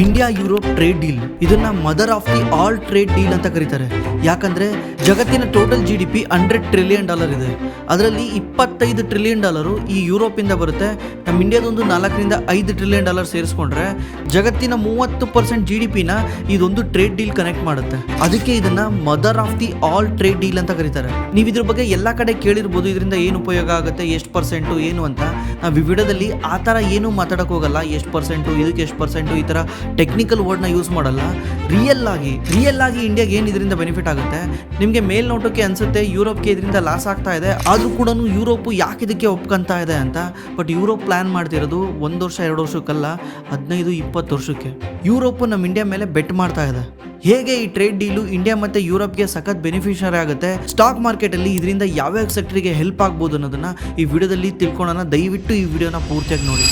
India Europe trade deal ಇದನ್ನ mother of the all trade deal ಅಂತ ಕರೀತಾರೆ. ಯಾಕಂದ್ರೆ ಜಗತ್ತಿನ ಟೋಟಲ್ GDP $100 ಟ್ರಿಲಿಯನ್ ಇದೆ. ಅದರಲ್ಲಿ $25 ಟ್ರಿಲಿಯನ್ ಈ ಯುರೋಪ್ ಇಂದ ಬರುತ್ತೆ. ನಮ್ಮ ಇಂಡಿಯಾದೊಂದು 4 ರಿಂದ 5 ಟ್ರಿಲಿಯನ್ ಸೇರಿಸ್ಕೊಂಡ್ರೆ ಜಗತ್ತಿನ 30% GDP ನ ಇದೊಂದು ಟ್ರೇಡ್ ಡೀಲ್ ಕನೆಕ್ಟ್ ಮಾಡುತ್ತೆ. ಅದಕ್ಕೆ ಇದನ್ನ mother of the all trade deal ಅಂತ ಕರೀತಾರೆ. ನೀವು ಇದ್ರ ಬಗ್ಗೆ ಎಲ್ಲಾ ಕಡೆ ಕೇಳಿರ್ಬೋದು, ಇದರಿಂದ ಏನು ಉಪಯೋಗ ಆಗುತ್ತೆ, ಎಷ್ಟು ಪರ್ಸೆಂಟು ಏನು ಅಂತ. ನಾವು ಈ ವಿಡಿಯೋದಲ್ಲಿ ಆ ಥರ ಏನು ಮಾತಾಡಕ್ ಹೋಗಲ್ಲ. ಎಷ್ಟು ಪರ್ಸೆಂಟು, ಇದಕ್ಕೆ ಎಷ್ಟು ಪರ್ಸೆಂಟು, ಈ ಥರ ಟೆಕ್ನಿಕಲ್ ವರ್ಡ್ನ ಯೂಸ್ ಮಾಡಲ್ಲ. ರಿಯಲ್ ಆಗಿ ಇಂಡಿಯಾಗೆ ಏನು ಇದರಿಂದ ಬೆನಿಫಿಟ್ ಆಗುತ್ತೆ. ನಿಮಗೆ ಮೇಲ್ನೋಟಕ್ಕೆ ಅನ್ಸುತ್ತೆ ಯುರೋಪ್ಗೆ ಇದರಿಂದ ಲಾಸ್ ಆಗ್ತಾ ಇದೆ, ಆದರೂ ಕೂಡ ಯುರೋಪ್ ಯಾಕೆ ಇದಕ್ಕೆ ಒಪ್ಕೊಂತಾ ಇದೆ ಅಂತ. ಬಟ್ ಯುರೋಪ್ ಪ್ಲಾನ್ ಮಾಡ್ತಿರೋದು 1 ವರ್ಷ 2 ವರ್ಷಕ್ಕಲ್ಲ, 15-20 ವರ್ಷಕ್ಕೆ. ಯುರೋಪ್ ನಮ್ಮ ಇಂಡಿಯಾ ಮೇಲೆ ಬೆಟ್ ಮಾಡ್ತಾ ಇದೆ. ಹೇಗೆ ಈ ಟ್ರೇಡ್ ಡೀಲು ಇಂಡಿಯಾ ಮತ್ತೆ ಯುರೋಪ್ಗೆ ಸಖತ್ ಬೆನಿಫಿಷಿಯರಿ ಆಗುತ್ತೆ, ಸ್ಟಾಕ್ ಮಾರ್ಕೆಟ್ ಅಲ್ಲಿ ಇದರಿಂದ ಯಾವ್ಯಾವ ಸೆಕ್ಟರ್ಗೆ ಹೆಲ್ಪ್ ಆಗ್ಬೋದು ಅನ್ನೋದನ್ನ ಈ ವಿಡಿಯೋದಲ್ಲಿ ತಿಳ್ಕೊಳ್ಳೋಣ. ದಯವಿಟ್ಟು ಈ ವಿಡಿಯೋನ ಪೂರ್ತಿಯಾಗಿ ನೋಡಿ.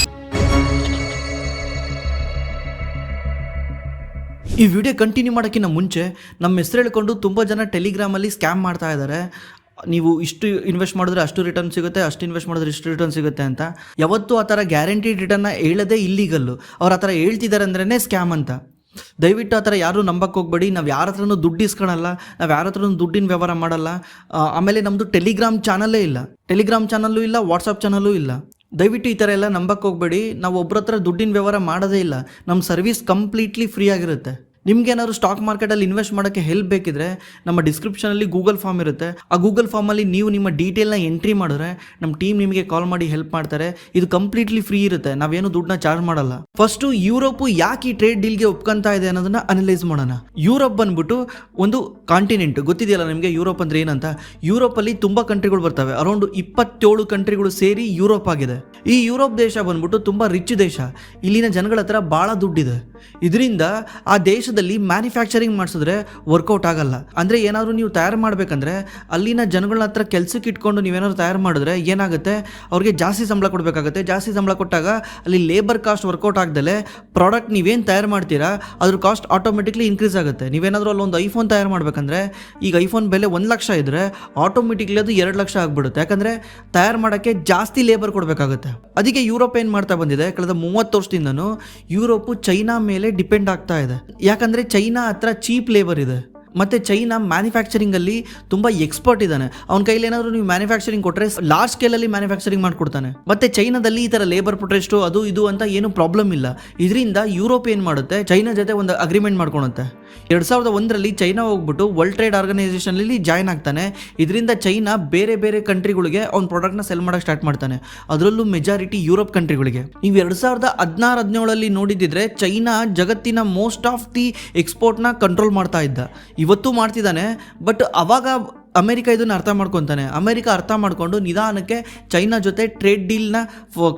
ಈ ವಿಡಿಯೋ ಕಂಟಿನ್ಯೂ ಮಾಡೋಕ್ಕಿಂತ ಮುಂಚೆ ನಮ್ಮ ಹೆಸರು ಹೇಳ್ಕೊಂಡು ತುಂಬ ಜನ ಟೆಲಿಗ್ರಾಮಲ್ಲಿ ಸ್ಕ್ಯಾಮ್ ಮಾಡ್ತಾ ಇದ್ದಾರೆ. ನೀವು ಇಷ್ಟು ಇನ್ವೆಸ್ಟ್ ಮಾಡಿದ್ರೆ ಅಷ್ಟು ರಿಟರ್ನ್ ಸಿಗುತ್ತೆ, ಅಷ್ಟು ಇನ್ವೆಸ್ಟ್ ಮಾಡಿದ್ರೆ ಇಷ್ಟು ರಿಟರ್ನ್ ಸಿಗುತ್ತೆ ಅಂತ. ಯಾವತ್ತೂ ಆ ಥರ ಗ್ಯಾರಂಟಿಡ್ ರಿಟರ್ನ್ನ ಹೇಳೋದೇ ಇಲ್ಲೀಗಲ್ಲು. ಅವ್ರು ಆ ಥರ ಹೇಳ್ತಿದ್ದಾರೆ ಅಂದ್ರೇ ಸ್ಕ್ಯಾಮ್ ಅಂತ. ದಯವಿಟ್ಟು ಆ ಥರ ಯಾರೂ ನಂಬಕ್ಕೆ ಹೋಗ್ಬೇಡಿ. ನಾವು ಯಾರ ಹತ್ರನೂ ದುಡ್ಡು ಇಸ್ಕೊಳಲ್ಲ, ನಾವು ಯಾರ ಹತ್ರನೂ ದುಡ್ಡಿನ ವ್ಯವಹಾರ ಮಾಡಲ್ಲ. ಆಮೇಲೆ ನಮ್ಮದು ಟೆಲಿಗ್ರಾಮ್ ಚಾನಲ್ಲೇ ಇಲ್ಲ, ಟೆಲಿಗ್ರಾಮ್ ಚಾನಲ್ಲು ಇಲ್ಲ, ವಾಟ್ಸಪ್ ಚಾನಲ್ಲು ಇಲ್ಲ. ದಯವಿಟ್ಟು ಈ ಥರ ಎಲ್ಲ ನಂಬಕ್ಕೆ ಹೋಗ್ಬೇಡಿ. ನಾವು ಒಬ್ಬರ ಹತ್ರ ದುಡ್ಡಿನ ವ್ಯವಹಾರ ಮಾಡೋದೇ ಇಲ್ಲ. ನಮ್ಮ ಸರ್ವಿಸ್ ಕಂಪ್ಲೀಟ್ಲಿ ಫ್ರೀ ಆಗಿರುತ್ತೆ. ನಿಮ್ಗೇನಾದ್ರು ಸ್ಟಾಕ್ ಮಾರ್ಕೆಟಲ್ಲಿ ಇನ್ವೆಸ್ಟ್ ಮಾಡೋಕ್ಕೆ ಹೆಲ್ಪ್ ಬೇಕಿದ್ರೆ ನಮ್ಮ ಡಿಸ್ಕ್ರಿಪ್ಷನಲ್ಲಿ ಗೂಗಲ್ ಫಾರ್ಮ್ ಇರುತ್ತೆ. ಆ ಗೂಗಲ್ ಫಾರ್ಮಲ್ಲಿ ನೀವು ನಿಮ್ಮ ಡೀಟೇಲ್ನ ಎಂಟ್ರಿ ಮಾಡಿದ್ರೆ ನಮ್ಮ ಟೀಮ್ ನಿಮಗೆ ಕಾಲ್ ಮಾಡಿ ಹೆಲ್ಪ್ ಮಾಡ್ತಾರೆ. ಇದು ಕಂಪ್ಲೀಟ್ಲಿ ಫ್ರೀ ಇರುತ್ತೆ, ನಾವೇನು ದುಡ್ಡನ್ನ ಚಾರ್ಜ್ ಮಾಡಲ್ಲ. ಫಸ್ಟು ಯುರೋಪ್ ಯಾಕೆ ಈ ಟ್ರೇಡ್ ಡೀಲ್ಗೆ ಒಪ್ಕೊಂತಾ ಇದೆ ಅನ್ನೋದನ್ನ ಅನಲೈಸ್ ಮಾಡೋಣ. ಯುರೋಪ್ ಬಂದ್ಬಿಟ್ಟು ಒಂದು ಕಾಂಟಿನೆಂಟ್, ಗೊತ್ತಿದೆಯಲ್ಲ ನಿಮಗೆ ಯುರೋಪ್ ಅಂದ್ರೆ ಏನಂತ. ಯುರೋಪಲ್ಲಿ ತುಂಬ ಕಂಟ್ರಿಗಳು ಬರ್ತವೆ, ಅರೌಂಡ್ 27 ಕಂಟ್ರಿಗಳು ಸೇರಿ ಯುರೋಪ್ ಆಗಿದೆ. ಈ ಯುರೋಪ್ ದೇಶ ಬಂದ್ಬಿಟ್ಟು ತುಂಬ ರಿಚ್ ದೇಶ. ಇಲ್ಲಿನ ಜನಗಳ ಹತ್ರ ಭಾಳ ದುಡ್ಡಿದೆ. ಇದರಿಂದ ಆ ದೇಶದಲ್ಲಿ ಮ್ಯಾನುಫ್ಯಾಕ್ಚರಿಂಗ್ ಮಾಡಿಸಿದ್ರೆ ವರ್ಕೌಟ್ ಆಗಲ್ಲ. ಅಂದರೆ ಏನಾದರೂ ನೀವು ತಯಾರು ಮಾಡಬೇಕಂದ್ರೆ ಅಲ್ಲಿನ ಜನಗಳ ಹತ್ರ ಕೆಲಸಕ್ಕೆ ಇಟ್ಕೊಂಡು ನೀವೇನಾದ್ರು ತಯಾರು ಮಾಡಿದ್ರೆ ಏನಾಗುತ್ತೆ, ಅವ್ರಿಗೆ ಜಾಸ್ತಿ ಸಂಬಳ ಕೊಡಬೇಕಾಗುತ್ತೆ. ಜಾಸ್ತಿ ಸಂಬಳ ಕೊಟ್ಟಾಗ ಅಲ್ಲಿ ಲೇಬರ್ ಕಾಸ್ಟ್ ವರ್ಕೌಟ್ ಆಗದಲ್ಲೇ ಪ್ರಾಡಕ್ಟ್ ನೀವೇನು ತಯಾರು ಮಾಡ್ತೀರಾ ಅದ್ರ ಕಾಸ್ಟ್ ಆಟೋಮೆಟಿಕ್ಲಿ ಇನ್ಕ್ರೀಸ್ ಆಗುತ್ತೆ. ನೀವೇನಾದರೂ ಅಲ್ಲೊಂದು ಐಫೋನ್ ತಯಾರು ಮಾಡಬೇಕಂದ್ರೆ ಈಗ ಐಫೋನ್ ಬೆಲೆ 1 ಲಕ್ಷ ಇದ್ದರೆ ಆಟೋಮೆಟಿಕ್ಲಿ ಅದು 2 ಲಕ್ಷ ಆಗಿಬಿಡುತ್ತೆ. ಯಾಕಂದರೆ ತಯಾರು ಮಾಡೋಕ್ಕೆ ಜಾಸ್ತಿ ಲೇಬರ್ ಕೊಡಬೇಕಾಗುತ್ತೆ. ಅದಕ್ಕೆ ಯುರೋಪ್ ಏನು ಮಾಡ್ತಾ ಬಂದಿದೆ, ಕಳೆದ 30 ವರ್ಷದಿಂದನೂ ಯುರೋಪು ಚೈನಾ ಮೇಲೆ ಡಿಪೆಂಡ್ ಆಗ್ತಾ ಇದೆ. ಯಾಕಂದರೆ ಚೈನಾ ಹತ್ರ ಚೀಪ್ ಲೇಬರ್ ಇದೆ. ಮತ್ತು ಚೈನಾ ಮ್ಯಾನುಫ್ಯಾಕ್ಚರಿಂಗಲ್ಲಿ ತುಂಬ ಎಕ್ಸ್ಪರ್ಟ್ ಇದ್ದಾನೆ. ಅವ್ನ ಕೈಲಿ ಏನಾದರೂ ನೀವು ಮ್ಯಾನುಫ್ಯಾಕ್ಚರಿಂಗ್ ಕೊಟ್ಟರೆ ಲಾರ್ಜ್ ಸ್ಕೇಲಲ್ಲಿ ಮ್ಯಾನುಫ್ಯಾಕ್ಚರಿಂಗ್ ಮಾಡಿಕೊಡ್ತಾನೆ. ಮತ್ತು ಚೈನಾದಲ್ಲಿ ಈ ಥರ ಲೇಬರ್ ಪ್ರೊಟೆಸ್ಟು ಅದು ಇದು ಅಂತ ಏನು ಪ್ರಾಬ್ಲಮ್ ಇಲ್ಲ. ಇದರಿಂದ ಯುರೋಪ್ ಏನು ಮಾಡುತ್ತೆ, ಚೈನಾ ಜೊತೆ ಒಂದು ಅಗ್ರಿಮೆಂಟ್ ಮಾಡ್ಕೊಳುತ್ತೆ. 2001ರಲ್ಲಿ ಚೈನಾ ಹೋಗ್ಬಿಟ್ಟು ವರ್ಲ್ಡ್ ಟ್ರೇಡ್ ಆರ್ಗನೈಸೇಷನಲ್ಲಿ ಜಾಯ್ನ್ ಆಗ್ತಾನೆ. ಇದರಿಂದ ಚೈನಾ ಬೇರೆ ಬೇರೆ ಕಂಟ್ರಿಗಳಿಗೆ ಅವ್ನ ಪ್ರಾಡಕ್ಟ್ನ ಸೆಲ್ ಮಾಡೋಕ್ಕೆ ಸ್ಟಾರ್ಟ್ ಮಾಡ್ತಾನೆ, ಅದರಲ್ಲೂ ಮೆಜಾರಿಟಿ ಯುರೋಪ್ ಕಂಟ್ರಿಗಳಿಗೆ. ನೀವು 2016-17 ನೋಡಿದ್ದಿದ್ರೆ ಚೈನಾ ಜಗತ್ತಿನ ಮೋಸ್ಟ್ ಆಫ್ ದಿ ಎಕ್ಸ್ಪೋರ್ಟ್ನ ಕಂಟ್ರೋಲ್ ಮಾಡ್ತಾ ಇದ್ದ. ಇವತ್ತು ಮಾಡ್ತಿದ್ದಾನೆ. ಬಟ್ ಅವಾಗ ಅಮೆರಿಕ ಇದನ್ನು ಅರ್ಥ ಮಾಡ್ಕೊತಾನೆ. ಅಮೆರಿಕ ಅರ್ಥ ಮಾಡ್ಕೊಂಡು ನಿಧಾನಕ್ಕೆ ಚೈನಾ ಜೊತೆ ಟ್ರೇಡ್ ಡೀಲ್ನ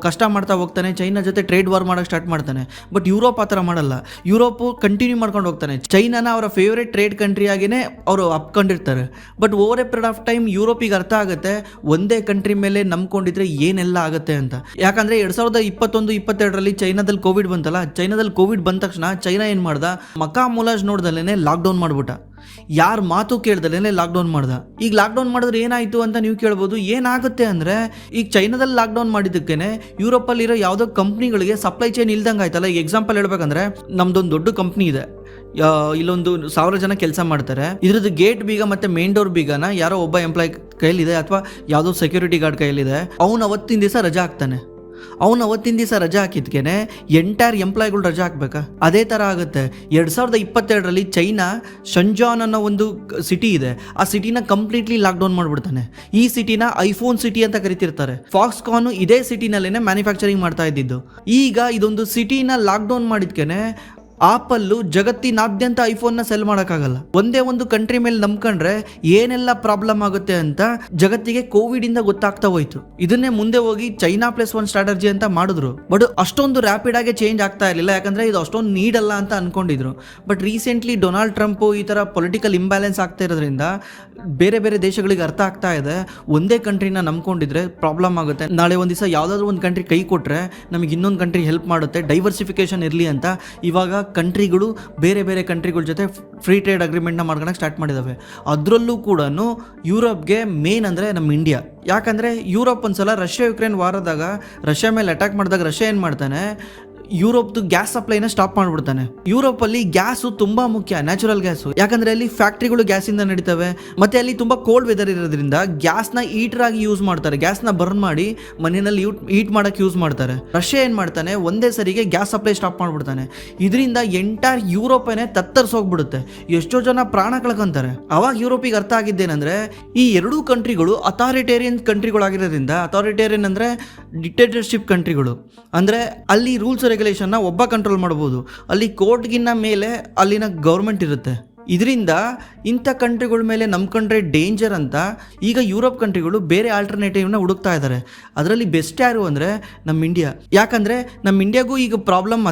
ಕಷ್ಟ ಮಾಡ್ತಾ ಹೋಗ್ತಾನೆ. ಚೈನಾ ಜೊತೆ ಟ್ರೇಡ್ ವಾರ್ ಮಾಡೋಕ್ಕೆ ಸ್ಟಾರ್ಟ್ ಮಾಡ್ತಾನೆ. ಬಟ್ ಯುರೋಪ್ ಆ ಥರ ಮಾಡಲ್ಲ. ಯುರೋಪು ಕಂಟಿನ್ಯೂ ಮಾಡ್ಕೊಂಡು ಹೋಗ್ತಾನೆ. ಚೈನಾನ ಅವರ ಫೇವ್ರೇಟ್ ಟ್ರೇಡ್ ಕಂಟ್ರಿ ಆಗಿಯೇ ಅವರು ಅಪ್ಕೊಂಡಿರ್ತಾರೆ. But over a period of time ಯುರೋಪಿಗೆ ಅರ್ಥ ಆಗುತ್ತೆ ಒಂದೇ ಕಂಟ್ರಿ ಮೇಲೆ ನಂಬ್ಕೊಂಡಿದ್ರೆ ಏನೆಲ್ಲ ಆಗುತ್ತೆ ಅಂತ. ಯಾಕಂದರೆ 2021-22ರಲ್ಲಿ ಚೈನಾದಲ್ಲಿ ಕೋವಿಡ್ ಬಂತಲ್ಲ. ಚೈನಾದಲ್ಲಿ ಕೋವಿಡ್ ಬಂದ ತಕ್ಷಣ ಚೈನಾ ಏನು ಮಾಡ್ದ, ಮಕಾ ಮುಲಾಜ್ ನೋಡ್ದಲ್ಲೇ ಲಾಕ್ಡೌನ್ ಮಾಡ್ಬಿಟ್ಟ. ಯಾರ ಮಾತು ಕೇಳ್ದಲ್ಲೇ ಲಾಕ್ಡೌನ್ ಮಾಡ್ದ. ಈಗ ಲಾಕ್ಡೌನ್ ಮಾಡಿದ್ರೆ ಏನಾಯಿತು ಅಂತ ನೀವು ಕೇಳ್ಬೋದು. ಏನಾಗುತ್ತೆ ಅಂದರೆ ಈಗ ಚೈನಾದಲ್ಲಿ ಲಾಕ್ಡೌನ್ ಮಾಡಿದ್ದಕ್ಕೇ ಯುರೋಪಲ್ಲಿರೋ ಯಾವುದೋ ಕಂಪ್ನಿಗಳಿಗೆ ಸಪ್ಲೈ ಚೈನ್ ಇಲ್ದಂಗೆ ಆಯ್ತಲ್ಲ. ಈಗ ಎಕ್ಸಾಂಪಲ್ ಹೇಳ್ಬೇಕಂದ್ರೆ ನಮ್ದೊಂದು ದೊಡ್ಡ ಕಂಪ್ನಿ ಇದೆ, ಇಲ್ಲೊಂದು 1000 ಜನ ಕೆಲಸ ಮಾಡ್ತಾರೆ. ಇದ್ರದ್ದು ಗೇಟ್ ಬೀಗ ಮತ್ತು ಮೇನ್ ಡೋರ್ ಬೀಗನ ಯಾರೋ ಒಬ್ಬ ಎಂಪ್ಲಾಯ್ ಕೈಯಲ್ಲಿದೆ ಅಥವಾ ಯಾವುದೋ ಸೆಕ್ಯೂರಿಟಿ ಗಾರ್ಡ್ ಕೈಯಲ್ಲಿದೆ. ಅವನು ಅವತ್ತಿನ ದಿವಸ ರಜಾ ಹಾಕ್ತಾನೆ. ರಜಾ ಹಾಕಿದ್ಕೇನೆ ಎಂಟೈರ್ ಎಂಪ್ಲಾಯ್ಗಳು ರಜಾ ಹಾಕ್ಬೇಕಾ? ಅದೇ ಥರ ಆಗುತ್ತೆ. 2022ರಲ್ಲಿ ಚೈನಾ ಶಂಜಾನ್ ಅನ್ನೋ ಒಂದು ಸಿಟಿ ಇದೆ, ಆ ಸಿಟಿನ ಕಂಪ್ಲೀಟ್ಲಿ ಲಾಕ್ಡೌನ್ ಮಾಡಿಬಿಡ್ತಾನೆ. ಈ ಸಿಟಿನ ಐಫೋನ್ ಸಿಟಿ ಅಂತ ಕರಿತಿರ್ತಾರೆ. ಫಾಕ್ಸ್ಕಾನ್ ಇದೇ ಸಿಟಿನಲ್ಲೇನೆ ಮ್ಯಾನುಫ್ಯಾಕ್ಚರಿಂಗ್ ಮಾಡ್ತಾ ಇದ್ದಿದ್ದು. ಈಗ ಇದೊಂದು ಸಿಟಿನ ಲಾಕ್ಡೌನ್ ಮಾಡಿದ್ಕೇನೆ ಆಪಲ್ಲು ಜಗತ್ತಿನಾದ್ಯಂತ ಐಫೋನ್ನ ಸೆಲ್ ಮಾಡೋಕ್ಕಾಗಲ್ಲ. ಒಂದೇ ಒಂದು ಕಂಟ್ರಿ ಮೇಲೆ ನಂಬ್ಕೊಂಡ್ರೆ ಏನೆಲ್ಲ ಪ್ರಾಬ್ಲಮ್ ಆಗುತ್ತೆ ಅಂತ ಜಗತ್ತಿಗೆ ಕೋವಿಡ್ ಇಂದ ಗೊತ್ತಾಗ್ತಾ ಹೋಯ್ತು. ಇದನ್ನೇ ಮುಂದೆ ಹೋಗಿ ಚೈನಾ +1 ಸ್ಟ್ರಾಟಜಿ ಅಂತ ಮಾಡಿದ್ರು. ಬಟ್ ಅಷ್ಟೊಂದು ರ್ಯಾಪಿಡ್ ಆಗಿ ಚೇಂಜ್ ಆಗ್ತಾ ಇರಲಿಲ್ಲ, ಯಾಕಂದ್ರೆ ಇದು ಅಷ್ಟೊಂದು ನೀಡಲ್ಲ ಅಂತ ಅನ್ಕೊಂಡಿದ್ರು. ಬಟ್ ರೀಸೆಂಟ್ಲಿ ಡೊನಾಲ್ಡ್ ಟ್ರಂಪ್ ಈ ಥರ ಪೊಲಿಟಿಕಲ್ ಇಂಬ್ಯಾಲೆನ್ಸ್ ಆಗ್ತಾ ಇರೋದ್ರಿಂದ ಬೇರೆ ಬೇರೆ ದೇಶಗಳಿಗೆ ಅರ್ಥ ಆಗ್ತಾ ಇದೆ, ಒಂದೇ ಕಂಟ್ರಿನ ನಂಬ್ಕೊಂಡಿದ್ರೆ ಪ್ರಾಬ್ಲಮ್ ಆಗುತ್ತೆ. ನಾಳೆ ಒಂದು ದಿವಸ ಯಾವುದಾದ್ರೂ ಒಂದು ಕಂಟ್ರಿ ಕೈ ಕೊಟ್ಟರೆ ನಮಗೆ ಇನ್ನೊಂದು ಕಂಟ್ರಿ ಹೆಲ್ಪ್ ಮಾಡುತ್ತೆ, ಡೈವರ್ಸಿಫಿಕೇಶನ್ ಇರಲಿ ಅಂತ ಇವಾಗ ಕಂಟ್ರಿಗಳು ಬೇರೆ ಬೇರೆ ಕಂಟ್ರಿಗಳ ಜೊತೆ ಫ್ರೀ ಟ್ರೇಡ್ ಅಗ್ರಿಮೆಂಟ್ನ ಮಾಡ್ಕೊಳಕ್ಕೆ ಸ್ಟಾರ್ಟ್ ಮಾಡಿದ್ದಾವೆ. ಅದರಲ್ಲೂ ಕೂಡ ಯುರೋಪ್ಗೆ ಮೇನ್ ಅಂದರೆ ನಮ್ಮ ಇಂಡಿಯಾ. ಯಾಕಂದರೆ ಯುರೋಪ್ ಒಂದ್ಸಲ ರಷ್ಯಾ ಯುಕ್ರೇನ್ ವಾರದಾಗ ರಷ್ಯಾ ಮೇಲೆ ಅಟ್ಯಾಕ್ ಮಾಡಿದಾಗ ರಷ್ಯಾ ಏನು ಮಾಡ್ತಾನೆ, ಯುರೋಪ್ದು ಗ್ಯಾಸ್ ಸಪ್ಲೈನ ಸ್ಟಾಪ್ ಮಾಡ್ಬಿಡ್ತಾನೆ. ಯುರೋಪಲ್ಲಿ ಗ್ಯಾಸು ತುಂಬಾ ಮುಖ್ಯ, ನ್ಯಾಚುರಲ್ ಗ್ಯಾಸು. ಯಾಕಂದ್ರೆ ಅಲ್ಲಿ ಫ್ಯಾಕ್ಟ್ರಿಗಳು ಗ್ಯಾಸಿಂದ ನಡೀತವೆ, ಮತ್ತೆ ಅಲ್ಲಿ ತುಂಬಾ ಕೋಲ್ಡ್ ವೆದರ್ ಇರೋದ್ರಿಂದ ಗ್ಯಾಸ್ನ ಹೀಟರ್ ಆಗಿ ಯೂಸ್ ಮಾಡ್ತಾರೆ. ಗ್ಯಾಸ್ನ ಬರ್ನ್ ಮಾಡಿ ಮನೆಯಲ್ಲಿ ಹೀಟ್ ಮಾಡಕ್ಕೆ ಯೂಸ್ ಮಾಡ್ತಾರೆ. ರಷ್ಯಾ ಏನ್ ಮಾಡ್ತಾನೆ, ಒಂದೇ ಸರಿಗೆ ಗ್ಯಾಸ್ ಸಪ್ಲೈ ಸ್ಟಾಪ್ ಮಾಡ್ಬಿಡ್ತಾನೆ. ಇದರಿಂದ ಎಂಟೈರ್ ಯುರೋಪನೇ ತತ್ತರಿಸೋಗ್ಬಿಡುತ್ತೆ. ಎಷ್ಟೋ ಜನ ಪ್ರಾಣ ಕಳ್ಕೊಂತಾರೆ. ಅವಾಗ ಯುರೋಪಿಗೆ ಅರ್ಥ ಆಗಿದ್ದೇನೆಂದ್ರೆ ಈ ಎರಡೂ ಕಂಟ್ರಿಗಳು ಅಥಾರಿಟೇರಿಯನ್ ಕಂಟ್ರಿಗಳಾಗಿರೋದ್ರಿಂದ, ಅಥಾರಿಟೇರಿಯನ್ ಅಂದ್ರೆ ಡಿಕ್ಟೇಟರ್ಶಿಪ್ ಕಂಟ್ರಿಗಳು, ಅಂದ್ರೆ ಅಲ್ಲಿ ರೂಲ್ಸ್ ರೆಗ್ಯುಲೇಷನ್ನ ಒಬ್ಬ ಕಂಟ್ರೋಲ್ ಮಾಡ್ಬೋದು. ಅಲ್ಲಿ ಕೋರ್ಟ್ಗಿನ್ನ ಮೇಲೆ ಅಲ್ಲಿನ ಗೌರ್ಮೆಂಟ್ ಇರುತ್ತೆ. ಇದರಿಂದ ಇಂಥ ಕಂಟ್ರಿಗಳ ಮೇಲೆ ನಂಬ್ಕೊಂಡ್ರೆ ಡೇಂಜರ್ ಅಂತ ಈಗ ಯುರೋಪ್ ಕಂಟ್ರಿಗಳು ಬೇರೆ ಆಲ್ಟರ್ನೇಟಿವ್ನ ಹುಡುಕ್ತಾ ಇದ್ದಾರೆ. ಅದರಲ್ಲಿ ಬೆಸ್ಟ್ ಯಾರು ಅಂದರೆ ನಮ್ಮ ಇಂಡಿಯಾ. ಯಾಕಂದರೆ ನಮ್ಮ ಇಂಡಿಯಾಗೂ ಈಗ ಪ್ರಾಬ್ಲಮ್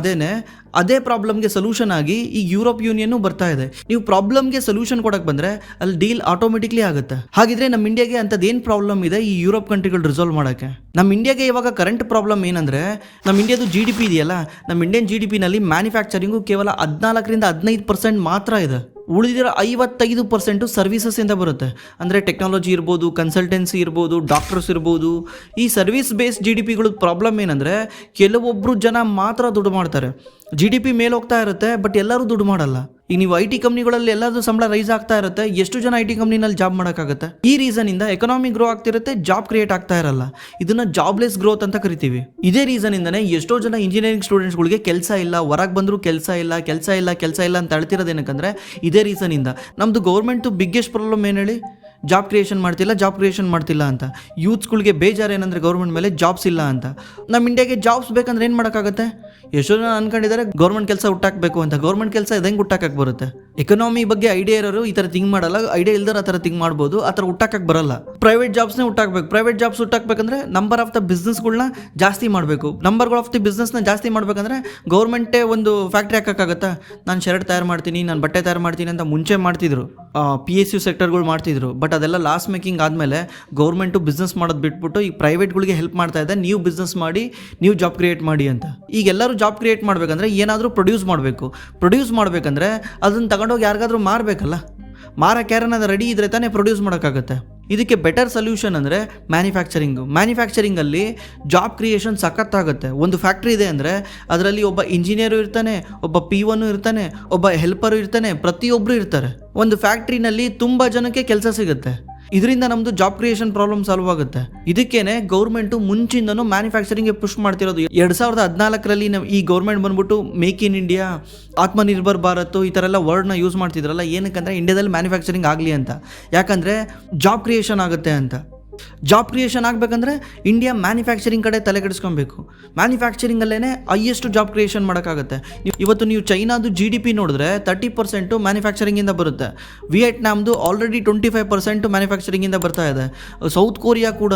ಅದೇ ಪ್ರಾಬ್ಲಮ್ಗೆ ಸೊಲ್ಯೂಷನ್ ಆಗಿ ಈಗ ಯುರೋಪ್ ಯೂನಿಯನ್ ಬರ್ತಾ ಇದೆ. ನೀವು ಪ್ರಾಬ್ಲಮ್ಗೆ ಸೊಲ್ಯೂಷನ್ ಕೊಡಕ್ಕೆ ಬಂದರೆ ಅಲ್ಲಿ ಡೀಲ್ ಆಟೋಮೆಟಿಕ್ಲಿ ಆಗುತ್ತೆ. ಹಾಗಿದ್ರೆ ನಮ್ಮ ಇಂಡಿಯಾಗೆ ಅಂಥದ್ದೇನು ಪ್ರಾಬ್ಲಮ್ ಇದೆ ಈ ಯುರೋಪ್ ಕಂಟ್ರಿಗಳು ರಿಸಾಲ್ವ್ ಮಾಡೋಕ್ಕೆ? ನಮ್ಮ ಇಂಡಿಯಾಗೆ ಇವಾಗ ಕರೆಂಟ್ ಪ್ರಾಬ್ಲಮ್ ಏನಂದರೆ, ನಮ್ಮ ಇಂಡಿಯಾದು GDP ಇದೆಯಲ್ಲ, ನಮ್ಮ ಇಂಡಿಯನ್ GDPನಲ್ಲಿ ಮ್ಯಾನುಫ್ಯಾಕ್ಚರಿಂಗು ಕೇವಲ 14-15% ಮಾತ್ರ ಇದೆ. ಉಳಿದಿರೋ 55% ಸರ್ವಿಸಸ್ಸಿಂದ ಬರುತ್ತೆ. ಅಂದರೆ ಟೆಕ್ನಾಲಜಿ ಇರ್ಬೋದು, ಕನ್ಸಲ್ಟೆನ್ಸಿ ಇರ್ಬೋದು, ಡಾಕ್ಟರ್ಸ್ ಇರ್ಬೋದು. ಈ ಸರ್ವಿಸ್ ಬೇಸ್ಡ್ GDPಗಳ ಪ್ರಾಬ್ಲಮ್ ಏನಂದರೆ, ಕೆಲವೊಬ್ಬರು ಜನ ಮಾತ್ರ ದುಡ್ಡು ಮಾಡ್ತಾರೆ. GDP ಮೇಲೆ ಹೋಗ್ತಾ ಇರುತ್ತೆ, ಬಟ್ ಎಲ್ಲರೂ ದುಡ್ಡು ಮಾಡಲ್ಲ. ಈಗ ನೀವು IT ಕಂಪ್ನಿಗಳಲ್ಲಿ ಎಲ್ಲರೂ ಸಂಬಳ ರೈಸ್ ಆಗ್ತಾ ಇರುತ್ತೆ, ಎಷ್ಟು ಜನ IT ಕಂಪ್ನಿನಲ್ಲಿ ಜಾಬ್ ಮಾಡೋಕ್ಕಾಗುತ್ತೆ? ಈ ರೀಸನಿಂದ ಎಕನಾಮಿ ಗ್ರೋ ಆಗ್ತಿರುತ್ತೆ, ಜಾಬ್ ಕ್ರಿಯೇಟ್ ಆಗ್ತಾ ಇರಲ್ಲ. ಇದನ್ನ ಜಾಬ್ಲೆಸ್ ಗ್ರೋತ್ ಅಂತ ಕರಿತೀವಿ. ಇದೇ ರೀಸನಿಂದನೇ ಎಷ್ಟೋ ಜನ ಇಂಜಿನಿಯರಿಂಗ್ ಸ್ಟೂಡೆಂಟ್ಸ್ಗಳಿಗೆ ಕೆಲಸ ಇಲ್ಲ, ಹೊರಗೆ ಬಂದರೂ ಕೆಲಸ ಇಲ್ಲ ಅಂತ ಅಳ್ತಿರೋದು ಏನಕ್ಕಂದ್ರೆ ಇದೇ ರೀಸನಿಂದ. ನಮ್ಮದು ಗೌರ್ಮೆಂಟು ಬಿಗ್ಗೆಸ್ಟ್ ಪ್ರಾಬ್ಲಮ್ ಏನು ಹೇಳಿ? ಜಾಬ್ ಕ್ರಿಯೇಷನ್ ಮಾಡ್ತಿಲ್ಲ ಅಂತ. ಯೂತ್ಸ್ಗಳಿಗೆ ಬೇಜಾರು ಏನಂದರೆ ಗೌರ್ಮೆಂಟ್ ಮೇಲೆ ಜಾಬ್ಸ್ ಇಲ್ಲ ಅಂತ. ನಮ್ಮ ಇಂಡಿಯಾಗೆ ಜಾಬ್ಸ್ ಬೇಕಂದ್ರೆ ಏನು ಮಾಡೋಕ್ಕಾಗುತ್ತೆ? ಎಷ್ಟೋ ಜನ ಅನ್ಕೊಂಡಿದ್ದಾರೆ ಗೌರ್ಮೆಂಟ್ ಕೆಲಸ ಹುಟ್ಟಾಕಬೇಕು ಅಂತ. ಗೌರ್ಮೆಂಟ್ ಕೆಲಸ ಹೆಂಗೆ ಹುಟ್ಟಾಕಕ್ಕೆ ಬರುತ್ತೆ? ಎಕನಾಮಿ ಬಗ್ಗೆ ಐಡಿಯಾ ಇರೋರು ಈ ಥರ ಥಿಂಕ್ ಮಾಡಲ್ಲ, ಐಡಿಯಾ ಇಲ್ದಾರ ಆ ಥರ ಥಿಂಕ್ ಮಾಡ್ಬೋದು, ಆ ಥರ ಹುಟ್ಟಾಕಕ್ಕೆ ಬರಲ್ಲ. ಪ್ರೈವೇಟ್ ಜಾಬ್ಸ್ನೇ ಹುಟ್ಟಾಕಬೇಕು. ಪ್ರೈವೇಟ್ ಜಾಬ್ಸ್ ಹುಟ್ಟಾಕಬೇಕಂದ್ರೆ ನಂಬರ್ ಆಫ್ ದ ಬಿಸ್ನೆಸ್ಗಳನ್ನ ಜಾಸ್ತಿ ಮಾಡಬೇಕು. ನಂಬರ್ ಆಫ್ ದಿ ಬಿಸ್ನೆಸ್ನ ಜಾಸ್ತಿ ಮಾಡಬೇಕಂದ್ರೆ ಗೌರ್ಮೆಂಟೇ ಒಂದು ಫ್ಯಾಕ್ಟ್ರಿ ಹಾಕೋಕ್ಕಾಗತ್ತಾ? ನಾನು ಶರ್ಟ್ ತಯಾರು ಮಾಡ್ತೀನಿ, ನಾನು ಬಟ್ಟೆ ತಯಾರು ಮಾಡ್ತೀನಿ ಅಂತ ಮುಂಚೆ ಮಾಡ್ತಿದ್ರು, PSU ಸೆಕ್ಟರ್ಗಳು ಮಾಡ್ತಿದ್ರು. ಬಟ್ ಅದೆಲ್ಲ ಲಾಸ್ ಮೇಕಿಂಗ್ ಆದಮೇಲೆ ಗೌರ್ಮೆಂಟು ಬಿಸ್ನೆಸ್ ಮಾಡೋದು ಬಿಟ್ಬಿಟ್ಟು ಈಗ ಪ್ರೈವೇಟ್ಗಳಿಗೆ ಹೆಲ್ಪ್ ಮಾಡ್ತಾ ಇದೆ, ನೀವು ಬಿಸ್ನೆಸ್ ಮಾಡಿ, ನೀವು ಜಾಬ್ ಕ್ರಿಯೇಟ್ ಮಾಡಿ ಅಂತ. ಈಗ ಎಲ್ಲರೂ ಜಾಬ್ ಕ್ರಿಯೇಟ್ ಮಾಡಬೇಕಂದ್ರೆ ಏನಾದರೂ ಪ್ರೊಡ್ಯೂಸ್ ಮಾಡಬೇಕಂದ್ರೆ ಅದನ್ನು ತಗೊಂಡೋಗಿ ಯಾರಿಗಾದ್ರೂ ಮಾರಬೇಕಲ್ಲ. ಮಾರಕ್ಕೆ ಯಾರನ್ನ ರೆಡಿ ಇದ್ರೆ ತಾನೇ ಪ್ರೊಡ್ಯೂಸ್ ಮಾಡೋಕ್ಕಾಗುತ್ತೆ. ಇದಕ್ಕೆ ಬೆಟರ್ ಸೊಲ್ಯೂಷನ್ ಅಂದರೆ ಮ್ಯಾನುಫ್ಯಾಕ್ಚರಿಂಗಲ್ಲಿ ಜಾಬ್ ಕ್ರಿಯೇಷನ್ ಸಖತ್ತಾಗುತ್ತೆ. ಒಂದು ಫ್ಯಾಕ್ಟ್ರಿ ಇದೆ ಅಂದರೆ ಅದರಲ್ಲಿ ಒಬ್ಬ ಇಂಜಿನಿಯರು ಇರ್ತಾನೆ, ಒಬ್ಬ P1 ಇರ್ತಾನೆ, ಒಬ್ಬ ಹೆಲ್ಪರು ಇರ್ತಾನೆ, ಪ್ರತಿಯೊಬ್ಬರು ಇರ್ತಾರೆ. ಒಂದು ಫ್ಯಾಕ್ಟ್ರಿನಲ್ಲಿ ತುಂಬ ಜನಕ್ಕೆ ಕೆಲಸ ಸಿಗುತ್ತೆ. ಇದರಿಂದ ನಮ್ಮದು ಜಾಬ್ ಕ್ರಿಯೇಷನ್ ಪ್ರಾಬ್ಲಮ್ ಸಾಲ್ವ್ ಆಗುತ್ತೆ. ಇದಕ್ಕೇನೆ ಗೌರ್ಮೆಂಟು ಮುಂಚಿಂದನೂ ಮ್ಯಾನುಫ್ಯಾಕ್ಚರಿಂಗ್ಗೆ ಪುಷ್ ಮಾಡ್ತಿರೋದು. 2014ರಲ್ಲಿ ಈ ಗೌರ್ಮೆಂಟ್ ಬಂದ್ಬಿಟ್ಟು make in India, Atmanirbhar Bharat ಈ ಥರ ಎಲ್ಲ ವರ್ಡ್ನ ಯೂಸ್ ಮಾಡ್ತಿದ್ರಲ್ಲ. ಏನಕ್ಕಂದರೆ ಇಂಡಿಯಾದಲ್ಲಿ ಮ್ಯಾನುಫ್ಯಾಕ್ಚರಿಂಗ್ ಆಗಲಿ ಅಂತ. ಯಾಕಂದರೆ ಜಾಬ್ ಕ್ರಿಯೇಷನ್ ಆಗುತ್ತೆ ಅಂತ. ಜಾಬ್ ಕ್ರಿಯೇಷನ್ ಆಗಬೇಕಂದ್ರೆ ಇಂಡಿಯಾ ಮ್ಯಾನುಫ್ಯಾಕ್ಚರಿಂಗ್ ಕಡೆ ತಲೆ ಕೆಡಿಸ್ಕೊಬೇಕು. ಮ್ಯಾನುಫ್ಯಾಕ್ಚರಿಂಗಲ್ಲೇ ಹೈಯೆಸ್ಟ್ ಜಾಬ್ ಕ್ರಿಯೇಷನ್ ಮಾಡೋಕ್ಕಾಗುತ್ತೆ. ಇವತ್ತು ನೀವು ಚೈನಾದು GDP ನೋಡಿದ್ರೆ 30% ಮ್ಯಾನುಫ್ಯಾಕ್ಚರಿಂಗಿಂದ ಬರುತ್ತೆ. ವಿಯೆಟ್ನಾಮ್ದು ಆಲ್ರೆಡಿ 25% ಮ್ಯಾನುಫ್ಯಾಕ್ಚರಿಂಗಿಂದ ಬರ್ತಾ ಇದೆ. ಸೌತ್ ಕೊರಿಯಾ ಕೂಡ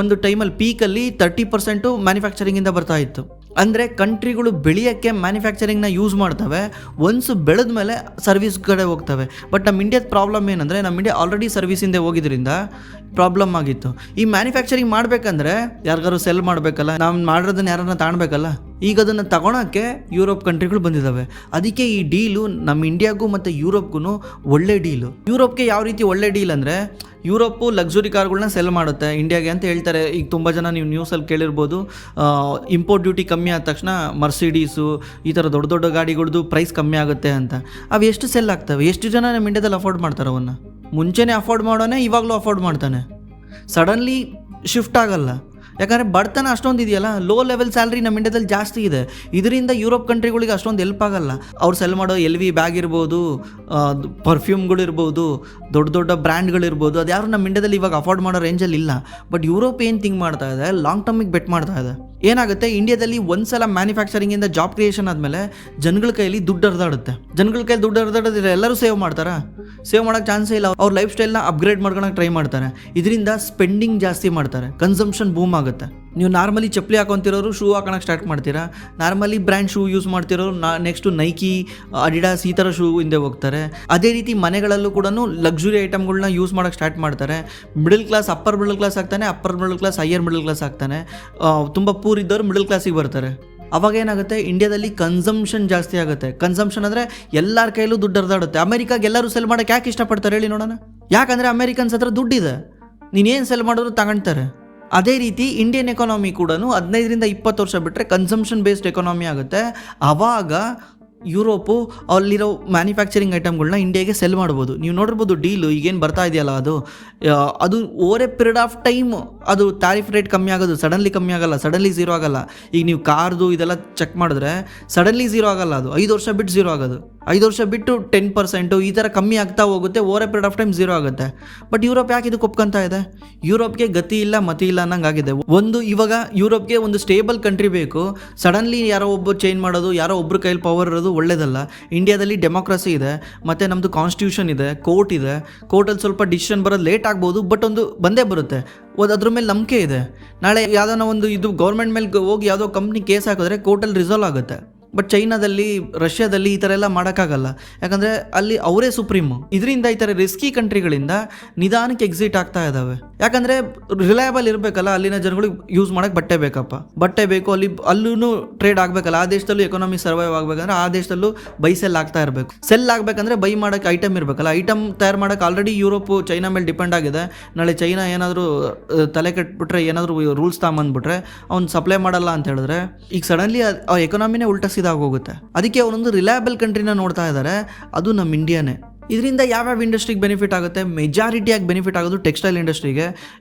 ಒಂದು ಟೈಮಲ್ಲಿ ಪೀಕಲ್ಲಿ 30% ಮ್ಯಾನುಫ್ಯಾಕ್ಚರಿಂಗಿಂದ ಬರ್ತಾ ಇತ್ತು. ಅಂದರೆ ಕಂಟ್ರಿಗಳು ಬೆಳೆಯೋಕ್ಕೆ ಮ್ಯಾನುಫ್ಯಾಕ್ಚರಿಂಗ್ನ ಯೂಸ್ ಮಾಡ್ತವೆ, ಒನ್ಸ್ ಬೆಳೆದ ಮೇಲೆ ಸರ್ವಿಸ್ ಕಡೆ ಹೋಗ್ತವೆ. ಬಟ್ ನಮ್ಮ ಇಂಡಿಯಾದ ಪ್ರಾಬ್ಲಮ್ ಏನಂದರೆ, ನಮ್ಮ ಇಂಡಿಯಾ ಆಲ್ರೆಡಿ ಸರ್ವಿಸಿಂದ ಹೋಗಿದ್ರಿಂದ ಪ್ರಾಬ್ಲಮ್ ಆಗಿತ್ತು. ಈ ಮ್ಯಾನುಫ್ಯಾಕ್ಚರಿಂಗ್ ಮಾಡಬೇಕಂದ್ರೆ ಯಾರಿಗಾರು ಸೆಲ್ ಮಾಡಬೇಕಲ್ಲ, ನಾವು ಮಾಡಿರೋದನ್ನ ಯಾರನ್ನ ತಾಣಬೇಕಲ್ಲ. ಈಗ ಅದನ್ನು ತಗೊಳಕ್ಕೆ ಯುರೋಪ್ ಕಂಟ್ರಿಗಳು ಬಂದಿದ್ದಾವೆ. ಅದಕ್ಕೆ ಈ ಡೀಲು ನಮ್ಮ ಇಂಡಿಯಾಗೂ ಮತ್ತು ಯುರೋಪ್ಗೂ ಒಳ್ಳೆ ಡೀಲು. ಯುರೋಪ್ಗೆ ಯಾವ ರೀತಿ ಒಳ್ಳೆ ಡೀಲ್ ಅಂದರೆ, ಯುರೋಪು ಲಕ್ಸುರಿ ಕಾರ್ಗಳನ್ನ ಸೆಲ್ ಮಾಡುತ್ತೆ ಇಂಡಿಯಾಗೆ ಅಂತ ಹೇಳ್ತಾರೆ. ಈಗ ತುಂಬ ಜನ ನೀವು ನ್ಯೂಸಲ್ಲಿ ಕೇಳಿರ್ಬೋದು, ಇಂಪೋರ್ಟ್ ಡ್ಯೂಟಿ ಕಮ್ಮಿ ಆದ ತಕ್ಷಣ ಮರ್ಸಿಡೀಸು ಈ ಥರ ದೊಡ್ಡ ದೊಡ್ಡ ಗಾಡಿಗಳದ್ದು ಪ್ರೈಸ್ ಕಮ್ಮಿ ಆಗುತ್ತೆ ಅಂತ. ಅವು ಎಷ್ಟು ಸೆಲ್ ಆಗ್ತವೆ? ಎಷ್ಟು ಜನ ನಮ್ಮ ಇಂಡಿಯಾದಲ್ಲಿ ಅಫೋರ್ಡ್ ಮಾಡ್ತಾರೆ ಅವನ್ನ? ಮುಂಚೆನೇ ಅಫೋರ್ಡ್ ಮಾಡೋನೆ, ಇವಾಗಲೂ ಅಫೋರ್ಡ್ ಮಾಡ್ತಾನೆ. ಸಡನ್ಲಿ ಶಿಫ್ಟ್ ಆಗಲ್ಲ. ಯಾಕಂದರೆ ಬಡತನ ಅಷ್ಟೊಂದು ಇದೆಯಲ್ಲ, ಲೋ ಲೆವೆಲ್ ಸ್ಯಾಲ್ರಿ ನಮ್ಮ ಇಂಡಿಯಾದಲ್ಲಿ ಜಾಸ್ತಿ ಇದೆ. ಇದರಿಂದ ಯುರೋಪ್ ಕಂಟ್ರಿಗಳಿಗೆ ಅಷ್ಟೊಂದು ಹೆಲ್ಪ್ ಆಗಲ್ಲ. ಅವ್ರು ಸೆಲ್ ಮಾಡೋ LV ಬ್ಯಾಗ್ ಇರ್ಬೋದು, ಪರ್ಫ್ಯೂಮ್ಗಳಿರ್ಬೋದು, ದೊಡ್ಡ ದೊಡ್ಡ ಬ್ರ್ಯಾಂಡ್ಗಳಿರ್ಬೋದು, ಅದು ಯಾರು ನಮ್ಮ ಇಂಡಿಯಾದಲ್ಲಿ ಇವಾಗ ಅಫೋರ್ಡ್ ಮಾಡೋ ರೇಂಜಲ್ಲಿ ಇಲ್ಲ. ಬಟ್ ಯುರೋಪ್ ಏನು ಥಿಂಕ್ ಮಾಡ್ತಾ ಇದೆ, ಲಾಂಗ್ ಟರ್ಮಿಗೆ ಬೆಟ್ ಮಾಡ್ತಾ ಇದೆ. ಏನಾಗುತ್ತೆ, ಇಂಡಿಯಾದಲ್ಲಿ ಒಂದ್ಸಲ ಮ್ಯಾನುಫ್ಯಾಕ್ಚರಿಂಗಿಂದ ಜಾಬ್ ಕ್ರಿಯೇಷನ್ ಆದಮೇಲೆ ಜನಗಳ ಕೈಯಲ್ಲಿ ದುಡ್ಡು ಹರಿದಾಡುತ್ತೆ. ಎಲ್ಲರೂ ಸೇವ್ ಮಾಡ್ತಾರಾ? ಸೇವ್ ಮಾಡೋಕ್ಕೆ ಚಾನ್ಸೇ ಇಲ್ಲ. ಅವ್ರ ಲೈಫ್ ಸ್ಟೈಲ್ನ ಅಪ್ಗ್ರೇಡ್ ಮಾಡ್ಕೊಳಕ್ಕೆ ಟ್ರೈ ಮಾಡ್ತಾರೆ. ಇದರಿಂದ ಸ್ಪೆಂಡಿಂಗ್ ಜಾಸ್ತಿ ಮಾಡ್ತಾರೆ, ಕನ್ಸಂಪ್ಷನ್ ಬೂಮ್ ಆಗುತ್ತೆ. ನೀವು ನಾರ್ಮಲಿ ಚಪ್ಪಲಿ ಹಾಕೊತಿರೋರು ಶೂ ಹಾಕೋಣಕ್ಕೆ ಸ್ಟಾರ್ಟ್ ಮಾಡ್ತೀರಾ. ನಾರ್ಮಲಿ ಬ್ರ್ಯಾಂಡ್ ಶೂ ಯೂಸ್ ಮಾಡ್ತಿರೋರು ನೆಕ್ಸ್ಟು ನೈಕಿ, ಅಡಿಡಾಸ್ ಈ ಥರ ಶೂ ಹಿಂದೆ ಹೋಗ್ತಾರೆ. ಅದೇ ರೀತಿ ಮನೆಗಳಲ್ಲೂ ಕೂಡ ಲಕ್ಸುರಿ ಐಟಮ್ಗಳನ್ನ ಯೂಸ್ ಮಾಡೋಕ್ಕೆ ಸ್ಟಾರ್ಟ್ ಮಾಡ್ತಾರೆ. Middle class upper middle class ಆಗ್ತಾನೆ, upper middle class higher middle class ಆಗ್ತಾನೆ. ತುಂಬ ಪೂರ್ ಇದ್ದವರು ಮಿಡಲ್ ಕ್ಲಾಸಿಗೆ ಬರ್ತಾರೆ. ಅವಾಗ ಏನಾಗುತ್ತೆ, ಇಂಡಿಯಾದಲ್ಲಿ ಕನ್ಸಂಪ್ಷನ್ ಜಾಸ್ತಿ ಆಗುತ್ತೆ. ಕನ್ಸಂಪ್ಷನ್ ಅಂದರೆ ಎಲ್ಲರ ಕೈಲೂ ದುಡ್ಡು ಹರಿದಾಡುತ್ತೆ. ಅಮೆರಿಕಾಗೆ ಎಲ್ಲರೂ ಸೆಲ್ ಮಾಡೋಕ್ಕೆ ಯಾಕೆ ಇಷ್ಟಪಡ್ತಾರೆ ಹೇಳಿ ನೋಡೋಣ? ಯಾಕಂದರೆ ಅಮೆರಿಕನ್ಸ್ ಹತ್ರ ದುಡ್ಡಿದೆ, ನೀನೇನು ಸೆಲ್ ಮಾಡಿದ್ರು ತಗೊಳ್ತಾರೆ. ಅದೇ ರೀತಿ ಇಂಡಿಯನ್ ಎಕಾನಮಿ ಕೂಡ 15-20 ವರ್ಷ ಬಿಟ್ಟರೆ ಕನ್ಸಂಪ್ಷನ್ ಬೇಸ್ಡ್ ಎಕಾನಮಿ ಆಗುತ್ತೆ. ಆವಾಗ ಯುರೋಪು ಅಲ್ಲಿರೋ ಮ್ಯಾನುಫ್ಯಾಕ್ಚರಿಂಗ್ ಐಟಮ್ಗಳನ್ನ ಇಂಡಿಯಾಗೆ ಸೆಲ್ ಮಾಡ್ಬೋದು. ನೀವು ನೋಡಿರ್ಬೋದು ಡೀಲು ಈಗೇನು ಬರ್ತಾ ಇದೆಯಲ್ಲ ಅದು over a period of time ಅದು ಟ್ಯಾರಿಫ್ ರೇಟ್ ಕಮ್ಮಿ ಆಗೋದು. ಸಡನ್ಲಿ ಕಮ್ಮಿ ಆಗಲ್ಲ, ಸಡನ್ಲಿ ಝೀರೋ ಆಗಲ್ಲ. ಈಗ ನೀವು ಕಾರ್ದು ಇದೆಲ್ಲ ಚೆಕ್ ಮಾಡಿದ್ರೆ ಸಡನ್ಲಿ ಝೀರೋ ಆಗಲ್ಲ, ಅದು 5 ವರ್ಷ ಬಿಟ್ಟು ಝೀರೋ ಆಗೋದು, 5 ವರ್ಷ ಬಿಟ್ಟು 10% ಈ ಥರ ಕಮ್ಮಿ ಆಗ್ತಾ ಹೋಗುತ್ತೆ. Over a period of time zero ಆಗುತ್ತೆ. ಬಟ್ ಯುರೋಪ್ ಯಾಕೆ ಇದಕ್ಕೆ ಒಪ್ಕೊಂತ ಇದೆ? ಯುರೋಪ್ಗೆ ಗತಿ ಇಲ್ಲ ಮತಿ ಇಲ್ಲ ಅನ್ನಂಗೆ ಆಗಿದೆ. ಇವಾಗ ಯುರೋಪ್ಗೆ ಒಂದು ಸ್ಟೇಬಲ್ ಕಂಟ್ರಿ ಬೇಕು. ಸಡನ್ಲಿ ಯಾರೋ ಒಬ್ಬರು ಚೇಂಜ್ ಮಾಡೋದು, ಯಾರೋ ಒಬ್ಬರು ಕೈಲಿ ಪವರ್ ಇರೋದು ಒಳ್ಳೇದಲ್ಲ. ಇಂಡಿಯಾದಲ್ಲಿ ಡೆಮೋಕ್ರಸಿ ಇದೆ, ಮತ್ತು ನಮ್ಮದು ಕಾನ್ಸ್ಟಿಟ್ಯೂಷನ್ ಇದೆ, ಕೋರ್ಟ್ ಇದೆ. ಕೋರ್ಟಲ್ಲಿ ಸ್ವಲ್ಪ ಡಿಸಿಷನ್ ಬರೋದು ಲೇಟ್ ಆಗ್ಬೋದು, ಬಟ್ ಒಂದು ಬಂದೇ ಬರುತ್ತೆ. ಅದ್ರ ಮೇಲೆ ನಂಬಿಕೆ ಇದೆ. ನಾಳೆ ಯಾವುದೋ ಒಂದು ಇದು ಗೌರ್ಮೆಂಟ್ ಮೇಲೆ ಹೋಗಿ ಯಾವುದೋ ಕಂಪ್ನಿ ಕೇಸ್ ಹಾಕಿದ್ರೆ ಕೋರ್ಟಲ್ಲಿ ರಿಸಾಲ್ವ್ ಆಗುತ್ತೆ. ಬಟ್ ಚೈನಾದಲ್ಲಿ, ರಷ್ಯಾದಲ್ಲಿ ಈ ಥರ ಎಲ್ಲ ಮಾಡೋಕ್ಕಾಗಲ್ಲ, ಯಾಕಂದರೆ ಅಲ್ಲಿ ಅವರೇ ಸುಪ್ರೀಮು. ಇದರಿಂದ ಈ ಥರ ರಿಸ್ಕಿ ಕಂಟ್ರಿಗಳಿಂದ ನಿಧಾನಕ್ಕೆ ಎಕ್ಸಿಟ್ ಆಗ್ತಾ ಇದ್ದಾವೆ. ಯಾಕಂದರೆ ರಿಲಯಬಲ್ ಇರಬೇಕಲ್ಲ, ಅಲ್ಲಿನ ಜನಗಳಿಗೆ ಯೂಸ್ ಮಾಡೋಕ್ಕೆ ಬಟ್ಟೆ ಬೇಕಪ್ಪ, ಬಟ್ಟೆ ಬೇಕು. ಅಲ್ಲೂ ಟ್ರೇಡ್ ಆಗಬೇಕಲ್ಲ, ಆ ದೇಶದಲ್ಲೂ ಎಕಾನಮಿ ಸರ್ವೈವ್ ಆಗಬೇಕಂದ್ರೆ ಆ ದೇಶದಲ್ಲೂ ಬೈ ಸೆಲ್ ಆಗ್ತಾ ಇರಬೇಕು. ಸೆಲ್ ಆಗಬೇಕಂದ್ರೆ ಬೈ ಮಾಡೋಕ್ಕೆ ಐಟಮ್ ಇರಬೇಕಲ್ಲ. ಐಟಮ್ ತಯಾರು ಮಾಡೋಕ್ಕೆ ಆಲ್ರೆಡಿ ಯುರೋಪು ಚೈನಾ ಮೇಲೆ ಡಿಪೆಂಡ್ ಆಗಿದೆ. ನಾಳೆ ಚೈನಾ ಏನಾದರೂ ತಲೆ ಕೆಟ್ಬಿಟ್ರೆ, ಏನಾದರೂ ರೂಲ್ಸ್ ತಗೊಂಬಂದ್ಬಿಟ್ರೆ ಅವ್ನು ಸಪ್ಲೈ ಮಾಡಲ್ಲ ಅಂತ ಹೇಳಿದ್ರೆ ಈಗ ಸಡನ್ಲಿ ಆ ಎಕಾನಮಿನೇ ಉಲ್ಟಸಿದಾಗೋಗುತ್ತೆ. ಅದಕ್ಕೆ ಅವನೊಂದು ರಿಲಯಬಲ್ ಕಂಟ್ರಿನ ನೋಡ್ತಾ ಇದ್ದಾರೆ, ಅದು ನಮ್ಮ ಇಂಡಿಯಾನೇ. ಇದರಿಂದ ಯಾವ್ಯಾವ ಇಂಡಸ್ಟ್ರಿಗೆ ಬೆನಿಫಿಟ್ ಆಗುತ್ತೆ? ಮೆಜಾರಿಟಿಯಾಗಿ ಬೆನಿಫಿಟ್ ಆಗೋದು ಟೆಕ್ಸ್ಟೈಲ್ ಇಂಡಸ್ಟ್ರಿಗೆ.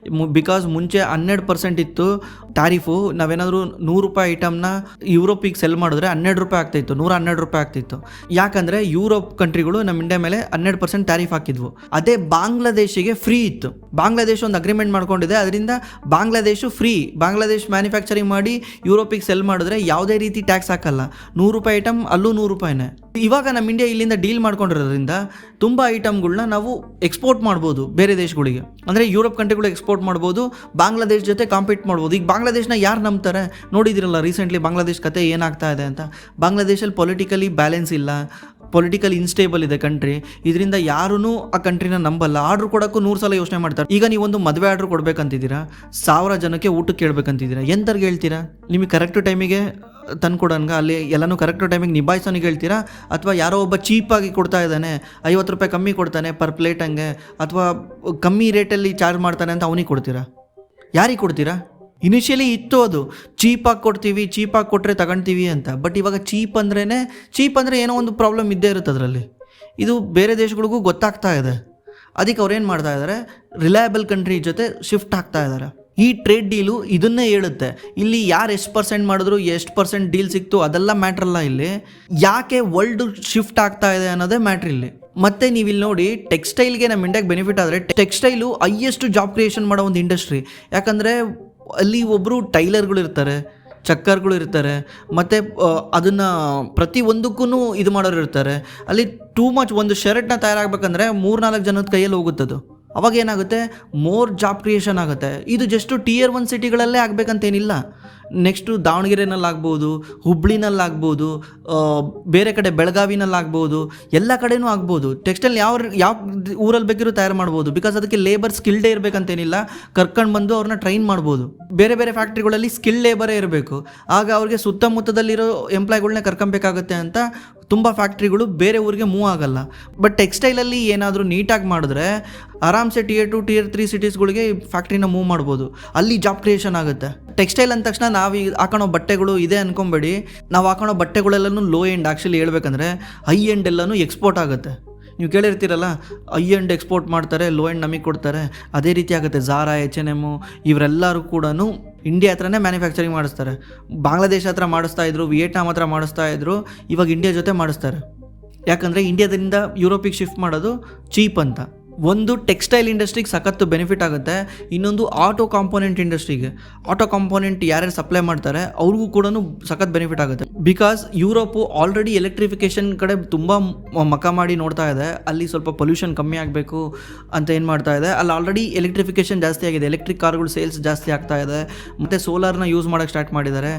ಬಿಕಾಸ್ ಮುಂಚೆ 12% ಇತ್ತು ಟ್ಯಾರಿಫು. ನಾವೇನಾದರೂ ₹100 ಐಟಮ್ನ ಯುರೋಪಿಗೆ ಸೆಲ್ ಮಾಡಿದ್ರೆ ₹12 ಆಗ್ತಾಯಿತ್ತು, ₹112 ಆಗ್ತಿತ್ತು. ಯಾಕಂದರೆ ಯುರೋಪ್ ಕಂಟ್ರಿಗಳು ನಮ್ಮ ಇಂಡಿಯಾ ಮೇಲೆ 12% ಟ್ಯಾರಿಫ್ ಹಾಕಿದ್ವು. ಅದೇ ಬಾಂಗ್ಲಾದೇಶಿಗೆ ಫ್ರೀ ಇತ್ತು. ಬಾಂಗ್ಲಾದೇಶ ಒಂದು ಅಗ್ರಿಮೆಂಟ್ ಮಾಡ್ಕೊಂಡಿದೆ, ಅದರಿಂದ ಬಾಂಗ್ಲಾದೇಶ ಫ್ರೀ. ಬಾಂಗ್ಲಾದೇಶ್ ಮ್ಯಾನುಫ್ಯಾಕ್ಚರಿಂಗ್ ಮಾಡಿ ಯುರೋಪಿಗೆ ಸೆಲ್ ಮಾಡಿದ್ರೆ ಯಾವುದೇ ರೀತಿ ಟ್ಯಾಕ್ಸ್ ಹಾಕಲ್ಲ. ₹100 ಐಟಮ್ ಅಲ್ಲೂ ₹100. ಇವಾಗ ನಮ್ಮ ಇಂಡಿಯಾ ಇಲ್ಲಿಂದ ಡೀಲ್ ಮಾಡ್ಕೊಂಡಿರೋದ್ರಿಂದ ತುಂಬ ಐಟಮ್ಗಳನ್ನ ನಾವು ಎಕ್ಸ್ಪೋರ್ಟ್ ಮಾಡ್ಬೋದು ಬೇರೆ ದೇಶಗಳಿಗೆ. ಅಂದರೆ ಯುರೋಪ್ ಕಂಟ್ರಿಗಳು ಎಕ್ಸ್ಪೋರ್ಟ್ ಮಾಡ್ಬೋದು, ಬಾಂಗ್ಲಾದೇಶ ಜೊತೆ ಕಾಂಪೀಟ್ ಮಾಡ್ಬೋದು. ಈಗ ಬಾಂಗ್ಲಾದೇಶನ ಯಾರು ನಂಬ್ತಾರೆ? ನೋಡಿದಿರಲ್ಲ ರೀಸೆಂಟ್ಲಿ ಬಾಂಗ್ಲಾದೇಶ ಕತೆ ಏನಾಗ್ತಾ ಇದೆ ಅಂತ. ಬಾಂಗ್ಲಾದೇಶಲ್ಲಿ ಪೊಲಿಟಿಕಲಿ ಬ್ಯಾಲೆನ್ಸ್ ಇಲ್ಲ, ಪೊಲಿಟಿಕಲ್ ಇನ್ಸ್ಟೇಬಲ್ ಇದೆ ಕಂಟ್ರಿ. ಇದರಿಂದ ಯಾರೂ ಆ ಕಂಟ್ರಿನ ನಂಬಲ್ಲ. ಆರ್ಡ್ರ್ ಕೊಡೋಕ್ಕೂ 100 ಸಲ ಯೋಚನೆ ಮಾಡ್ತಾರೆ. ಈಗ ನೀವೊಂದು ಮದುವೆ ಆರ್ಡ್ರ್ ಕೊಡ್ಬೇಕಂತಿದ್ದೀರಾ, 1000 ಜನಕ್ಕೆ ಊಟಕ್ಕೆ ಕೇಳಬೇಕಂತಿದ್ದೀರಾ, ಎಂಥರ್ಗೆ ಹೇಳ್ತೀರಾ? ನಿಮಗೆ ಕರೆಕ್ಟ್ ಟೈಮಿಗೆ ತಂದ್ಕೊಡೋನ್ಗ, ಅಲ್ಲಿ ಎಲ್ಲನೂ ಕರೆಕ್ಟ್ ಟೈಮಿಗೆ ನಿಭಾಯಿಸೋನಿಗೆ ಹೇಳ್ತೀರಾ? ಅಥವಾ ಯಾರೋ ಒಬ್ಬ ಚೀಪಾಗಿ ಕೊಡ್ತಾ ಇದ್ದಾನೆ, ₹50 ಕಮ್ಮಿ ಕೊಡ್ತಾನೆ ಪರ್ ಪ್ಲೇಟ್ ಹಂಗೆ, ಅಥವಾ ಕಮ್ಮಿ ರೇಟಲ್ಲಿ ಚಾರ್ಜ್ ಮಾಡ್ತಾನೆ ಅಂತ ಅವನಿಗೆ ಕೊಡ್ತೀರಾ? ಯಾರಿಗೆ ಕೊಡ್ತೀರಾ? ಇನಿಷಿಯಲಿ ಇತ್ತು ಅದು, ಚೀಪಾಗಿ ಕೊಡ್ತೀವಿ, ಚೀಪಾಗಿ ಕೊಟ್ಟರೆ ತಗೊಳ್ತೀವಿ ಅಂತ. ಬಟ್ ಇವಾಗ ಚೀಪ್ ಅಂದರೆ ಏನೋ ಒಂದು ಪ್ರಾಬ್ಲಮ್ ಇದ್ದೇ ಇರುತ್ತೆ ಅದರಲ್ಲಿ. ಇದು ಬೇರೆ ದೇಶಗಳಿಗೂ ಗೊತ್ತಾಗ್ತಾ ಇದೆ. ಅದಕ್ಕೆ ಅವ್ರೇನು ಮಾಡ್ತಾ ಇದ್ದಾರೆ, ರಿಲಯಬಲ್ ಕಂಟ್ರಿ ಜೊತೆ ಶಿಫ್ಟ್ ಆಗ್ತಾ ಇದ್ದಾರೆ. ಈ ಟ್ರೇಡ್ ಡೀಲು ಇದನ್ನೇ ಹೇಳುತ್ತೆ. ಇಲ್ಲಿ ಯಾರು ಎಷ್ಟು % ಮಾಡಿದ್ರು, ಎಷ್ಟು % ಡೀಲ್ ಸಿಕ್ತು ಅದೆಲ್ಲ ಮ್ಯಾಟ್ರಲ್ಲ. ಇಲ್ಲಿ ಯಾಕೆ ವರ್ಲ್ಡ್ ಶಿಫ್ಟ್ ಆಗ್ತಾ ಇದೆ ಅನ್ನೋದೇ ಮ್ಯಾಟ್ರ್ ಇಲ್ಲಿ. ಮತ್ತು ನೀವು ಇಲ್ಲಿ ನೋಡಿ, ಟೆಕ್ಸ್ಟೈಲ್ಗೆ ನಮ್ಮ ಇಂಡಿಯಾಗೆ ಬೆನಿಫಿಟ್ ಆದರೆ, ಟೆಕ್ಸ್ಟೈಲು ಹೈಯೆಸ್ಟ್ ಜಾಬ್ ಕ್ರಿಯೇಷನ್ ಮಾಡೋ ಒಂದು ಇಂಡಸ್ಟ್ರಿ. ಯಾಕಂದರೆ ಅಲ್ಲಿ ಒಬ್ಬರು ಟೈಲರ್ಗಳು ಇರ್ತಾರೆ, ಚಕ್ಕರ್ಗಳು ಇರ್ತಾರೆ, ಮತ್ತು ಅದನ್ನು ಪ್ರತಿಯೊಂದಕ್ಕೂ ಇದು ಮಾಡೋರು ಇರ್ತಾರೆ. ಅಲ್ಲಿ ಟೂ ಮಚ್. ಒಂದು ಶರ್ಟ್ನ ತಯಾರಾಗಬೇಕಂದ್ರೆ 3-4 ಜನದ ಕೈಯಲ್ಲಿ ಹೋಗುತ್ತದು. ಅವಾಗ ಏನಾಗುತ್ತೆ, ಮೋರ್ ಜಾಬ್ ಕ್ರಿಯೇಷನ್ ಆಗುತ್ತೆ. ಇದು ಜಸ್ಟು Tier 1 ಸಿಟಿಗಳಲ್ಲೇ ಆಗಬೇಕಂತೇನಿಲ್ಲ. ನೆಕ್ಸ್ಟು ದಾವಣಗೆರೆನಲ್ಲಾಗ್ಬೋದು, ಹುಬ್ಳಿನಲ್ಲಾಗ್ಬೋದು, ಬೇರೆ ಕಡೆ ಬೆಳಗಾವಿನಲ್ಲಾಗ್ಬೋದು, ಎಲ್ಲ ಕಡೆನೂ ಆಗ್ಬೋದು. ಟೆಕ್ಸ್ಟೈಲ್ ಯಾವ ಊರಲ್ಲಿ ಬೇಕಿರೋ ತಯಾರು ಮಾಡ್ಬೋದು. ಬಿಕಾಸ್ ಅದಕ್ಕೆ ಲೇಬರ್ ಸ್ಕಿಲ್ಡೇ ಇರಬೇಕಂತೇನಿಲ್ಲ, ಕರ್ಕೊಂಡು ಬಂದು ಅವ್ರನ್ನ ಟ್ರೈನ್ ಮಾಡ್ಬೋದು. ಬೇರೆ ಬೇರೆ ಫ್ಯಾಕ್ಟ್ರಿಗಳಲ್ಲಿ ಸ್ಕಿಲ್ ಲೇಬರೇ ಇರಬೇಕು. ಆಗ ಅವ್ರಿಗೆ ಸುತ್ತಮುತ್ತದಲ್ಲಿರೋ ಎಂಪ್ಲಾಯ್ಗಳನ್ನೇ ಕರ್ಕೊಬೇಕಾಗುತ್ತೆ ಅಂತ ತುಂಬ ಫ್ಯಾಕ್ಟ್ರಿಗಳು ಬೇರೆ ಊರಿಗೆ ಮೂವ್ ಆಗಲ್ಲ. ಬಟ್ ಟೆಕ್ಸ್ಟೈಲಲ್ಲಿ ಏನಾದರೂ ನೀಟಾಗಿ ಮಾಡಿದ್ರೆ ಆರಾಮ್ಸೆ Tier 2, Tier 3 ಸಿಟೀಸ್ಗಳಿಗೆ ಫ್ಯಾಕ್ಟ್ರಿನ ಮೂವ್ ಮಾಡ್ಬೋದು. ಅಲ್ಲಿ ಜಾಬ್ ಕ್ರಿಯೇಷನ್ ಆಗುತ್ತೆ. ಟೆಕ್ಸ್ಟೈಲ್ ಅಂದ ತಕ್ಷಣ ನಾವು ಹಾಕೊಳೋ ಬಟ್ಟೆಗಳು ಇದೆ ಅನ್ಕೊಂಬೇಡಿ. ನಾವು ಹಾಕೊಳೋ ಬಟ್ಟೆಗಳೆಲ್ಲನೂ ಲೋ ಎಂಡ್. ಆ್ಯಕ್ಚುಲಿ ಹೇಳ್ಬೇಕಂದ್ರೆ ಹೈ ಎಂಡ್ ಎಲ್ಲನೂ ಎಕ್ಸ್ಪೋರ್ಟ್ ಆಗುತ್ತೆ. ನೀವು ಕೇಳಿರ್ತೀರಲ್ಲ, ಹೈ ಎಂಡ್ ಎಕ್ಸ್ಪೋರ್ಟ್ ಮಾಡ್ತಾರೆ, ಲೋ ಎಂಡ್ ನಮಗೆ ಕೊಡ್ತಾರೆ. ಅದೇ ರೀತಿ ಆಗುತ್ತೆ. ಝಾರಾ, H&M ಇವರೆಲ್ಲರೂ ಕೂಡ ಇಂಡಿಯಾ ಹತ್ರನೇ ಮ್ಯಾನುಫ್ಯಾಕ್ಚರಿಂಗ್ ಮಾಡಿಸ್ತಾರೆ. ಬಾಂಗ್ಲಾದೇಶ ಹತ್ರ ಮಾಡಿಸ್ತಾಯಿದ್ರು, ವಿಯೆಟ್ನಾಮ್ ಹತ್ರ ಮಾಡಿಸ್ತಾಯಿದ್ರು, ಇವಾಗ ಇಂಡಿಯಾ ಜೊತೆ ಮಾಡಿಸ್ತಾರೆ. ಯಾಕಂದರೆ ಇಂಡಿಯಾದಿಂದ ಯುರೋಪಿಗೆ ಶಿಫ್ಟ್ ಮಾಡೋದು ಚೀಪ್ ಅಂತ. ಒಂದು ಟೆಕ್ಸ್ಟೈಲ್ ಇಂಡಸ್ಟ್ರಿಗೆ ಸಖತ್ತು ಬೆನಿಫಿಟ್ ಆಗುತ್ತೆ. ಇನ್ನೊಂದು ಆಟೋ ಕಾಂಪೋನೆಂಟ್ ಇಂಡಸ್ಟ್ರಿಗೆ. ಆಟೋ ಕಾಂಪೋನೆಂಟ್ ಯಾರ್ಯಾರು ಸಪ್ಲೈ ಮಾಡ್ತಾರೆ ಅವ್ರಿಗೂ ಕೂಡ ಸಖತ್ ಬೆನಿಫಿಟ್ ಆಗುತ್ತೆ. ಬಿಕಾಸ್ ಯುರೋಪು ಆಲ್ರೆಡಿ ಎಲೆಕ್ಟ್ರಿಫಿಕೇಷನ್ ಕಡೆ ತುಂಬ ಮಕ ಮಾಡಿ ನೋಡ್ತಾ ಇದೆ. ಅಲ್ಲಿ ಸ್ವಲ್ಪ ಪೊಲ್ಯೂಷನ್ ಕಮ್ಮಿ ಆಗಬೇಕು ಅಂತ ಏನು ಮಾಡ್ತಾ ಇದೆ, ಅಲ್ಲಿ ಆಲ್ರೆಡಿ ಎಲೆಕ್ಟ್ರಿಫಿಕೇಷನ್ ಜಾಸ್ತಿ ಆಗಿದೆ. ಎಲೆಕ್ಟ್ರಿಕ್ ಕಾರ್ಗಳು ಸೇಲ್ಸ್ ಜಾಸ್ತಿ ಆಗ್ತಾ ಇದೆ, ಮತ್ತು ಸೋಲಾರ್ನ ಯೂಸ್ ಮಾಡೋಕ್ಕೆ ಸ್ಟಾರ್ಟ್ ಮಾಡಿದ್ದಾರೆ.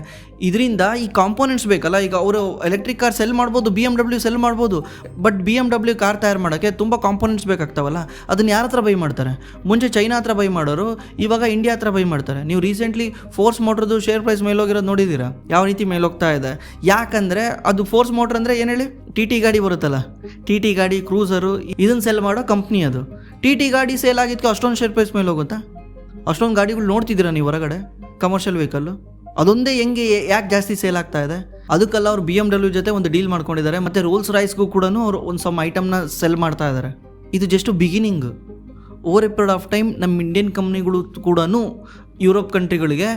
ಇದರಿಂದ ಈ ಕಾಂಪೋನೆಂಟ್ಸ್ ಬೇಕಲ್ಲ. ಈಗ ಅವರು ಎಲೆಕ್ಟ್ರಿಕ್ ಕಾರ್ ಸೆಲ್ ಮಾಡ್ಬೋದು, BMW ಸೆಲ್ ಮಾಡ್ಬೋದು. ಬಟ್ BMW ಕಾರ್ ತಯಾರು ಮಾಡೋಕ್ಕೆ ತುಂಬ ಕಾಂಪೋನೆಂಟ್ಸ್ ಬೇಕಾಗ್ತಾವಲ್ಲ, ಅದನ್ನು ಯಾರ ಹತ್ರ ಬೈ ಮಾಡ್ತಾರೆ? ಮುಂಚೆ ಚೈನಾ ಹತ್ರ ಬೈ ಮಾಡೋರು, ಇವಾಗ ಇಂಡಿಯಾ ಹತ್ರ ಬೈ ಮಾಡ್ತಾರೆ. ನೀವು ರೀಸೆಂಟ್ಲಿ ಫೋರ್ಸ್ ಮೋಟ್ರದ್ದು ಶೇರ್ ಪ್ರೈಸ್ ಮೇಲೋಗಿರೋದು ನೋಡಿದ್ದೀರಾ? ಯಾವ ರೀತಿ ಮೇಲೋಗ್ತಾ ಇದೆ? ಯಾಕಂದರೆ ಅದು ಫೋರ್ಸ್ ಮೋಟ್ರ್ ಅಂದರೆ ಏನು ಹೇಳಿ, TT ಗಾಡಿ ಬರುತ್ತಲ್ಲ, TT ಗಾಡಿ, ಕ್ರೂಸರು, ಇದನ್ನು ಸೆಲ್ ಮಾಡೋ ಕಂಪ್ನಿ ಅದು. TT ಗಾಡಿ ಸೇಲ್ ಆಗಿದ್ದಕ್ಕೆ ಅಷ್ಟೊಂದು ಶೇರ್ ಪ್ರೈಸ್ ಮೇಲೆ ಹೋಗುತ್ತಾ? ಅಷ್ಟೊಂದು ಗಾಡಿಗಳು ನೋಡ್ತಿದ್ದೀರಾ ನೀವು ಹೊರಗಡೆ ಕಮರ್ಷಿಯಲ್ ವೆಹಿಕಲ್ಲು? ಅದೊಂದೇ ಹೆಂಗೆ ಯಾಕೆ ಜಾಸ್ತಿ ಸೇಲ್ ಆಗ್ತಾ ಇದೆ? ಅದಕ್ಕೆಲ್ಲ ಅವ್ರು BMW ಜೊತೆ ಒಂದು ಡೀಲ್ ಮಾಡ್ಕೊಂಡಿದ್ದಾರೆ, ಮತ್ತು ರೋಲ್ಸ್ ರಾಯ್ಸ್ಗೂ ಕೂಡ ಅವರು ಒಂದು ಸಮ್ ಐಟಮ್ನ ಸೆಲ್ ಮಾಡ್ತಾ ಇದ್ದಾರೆ. ಇದು just beginning. Over a period of time ನಮ್ಮ ಇಂಡಿಯನ್ ಕಂಪ್ನಿಗಳು ಕೂಡ ಯುರೋಪ್ ಕಂಟ್ರಿಗಳಿಗೆ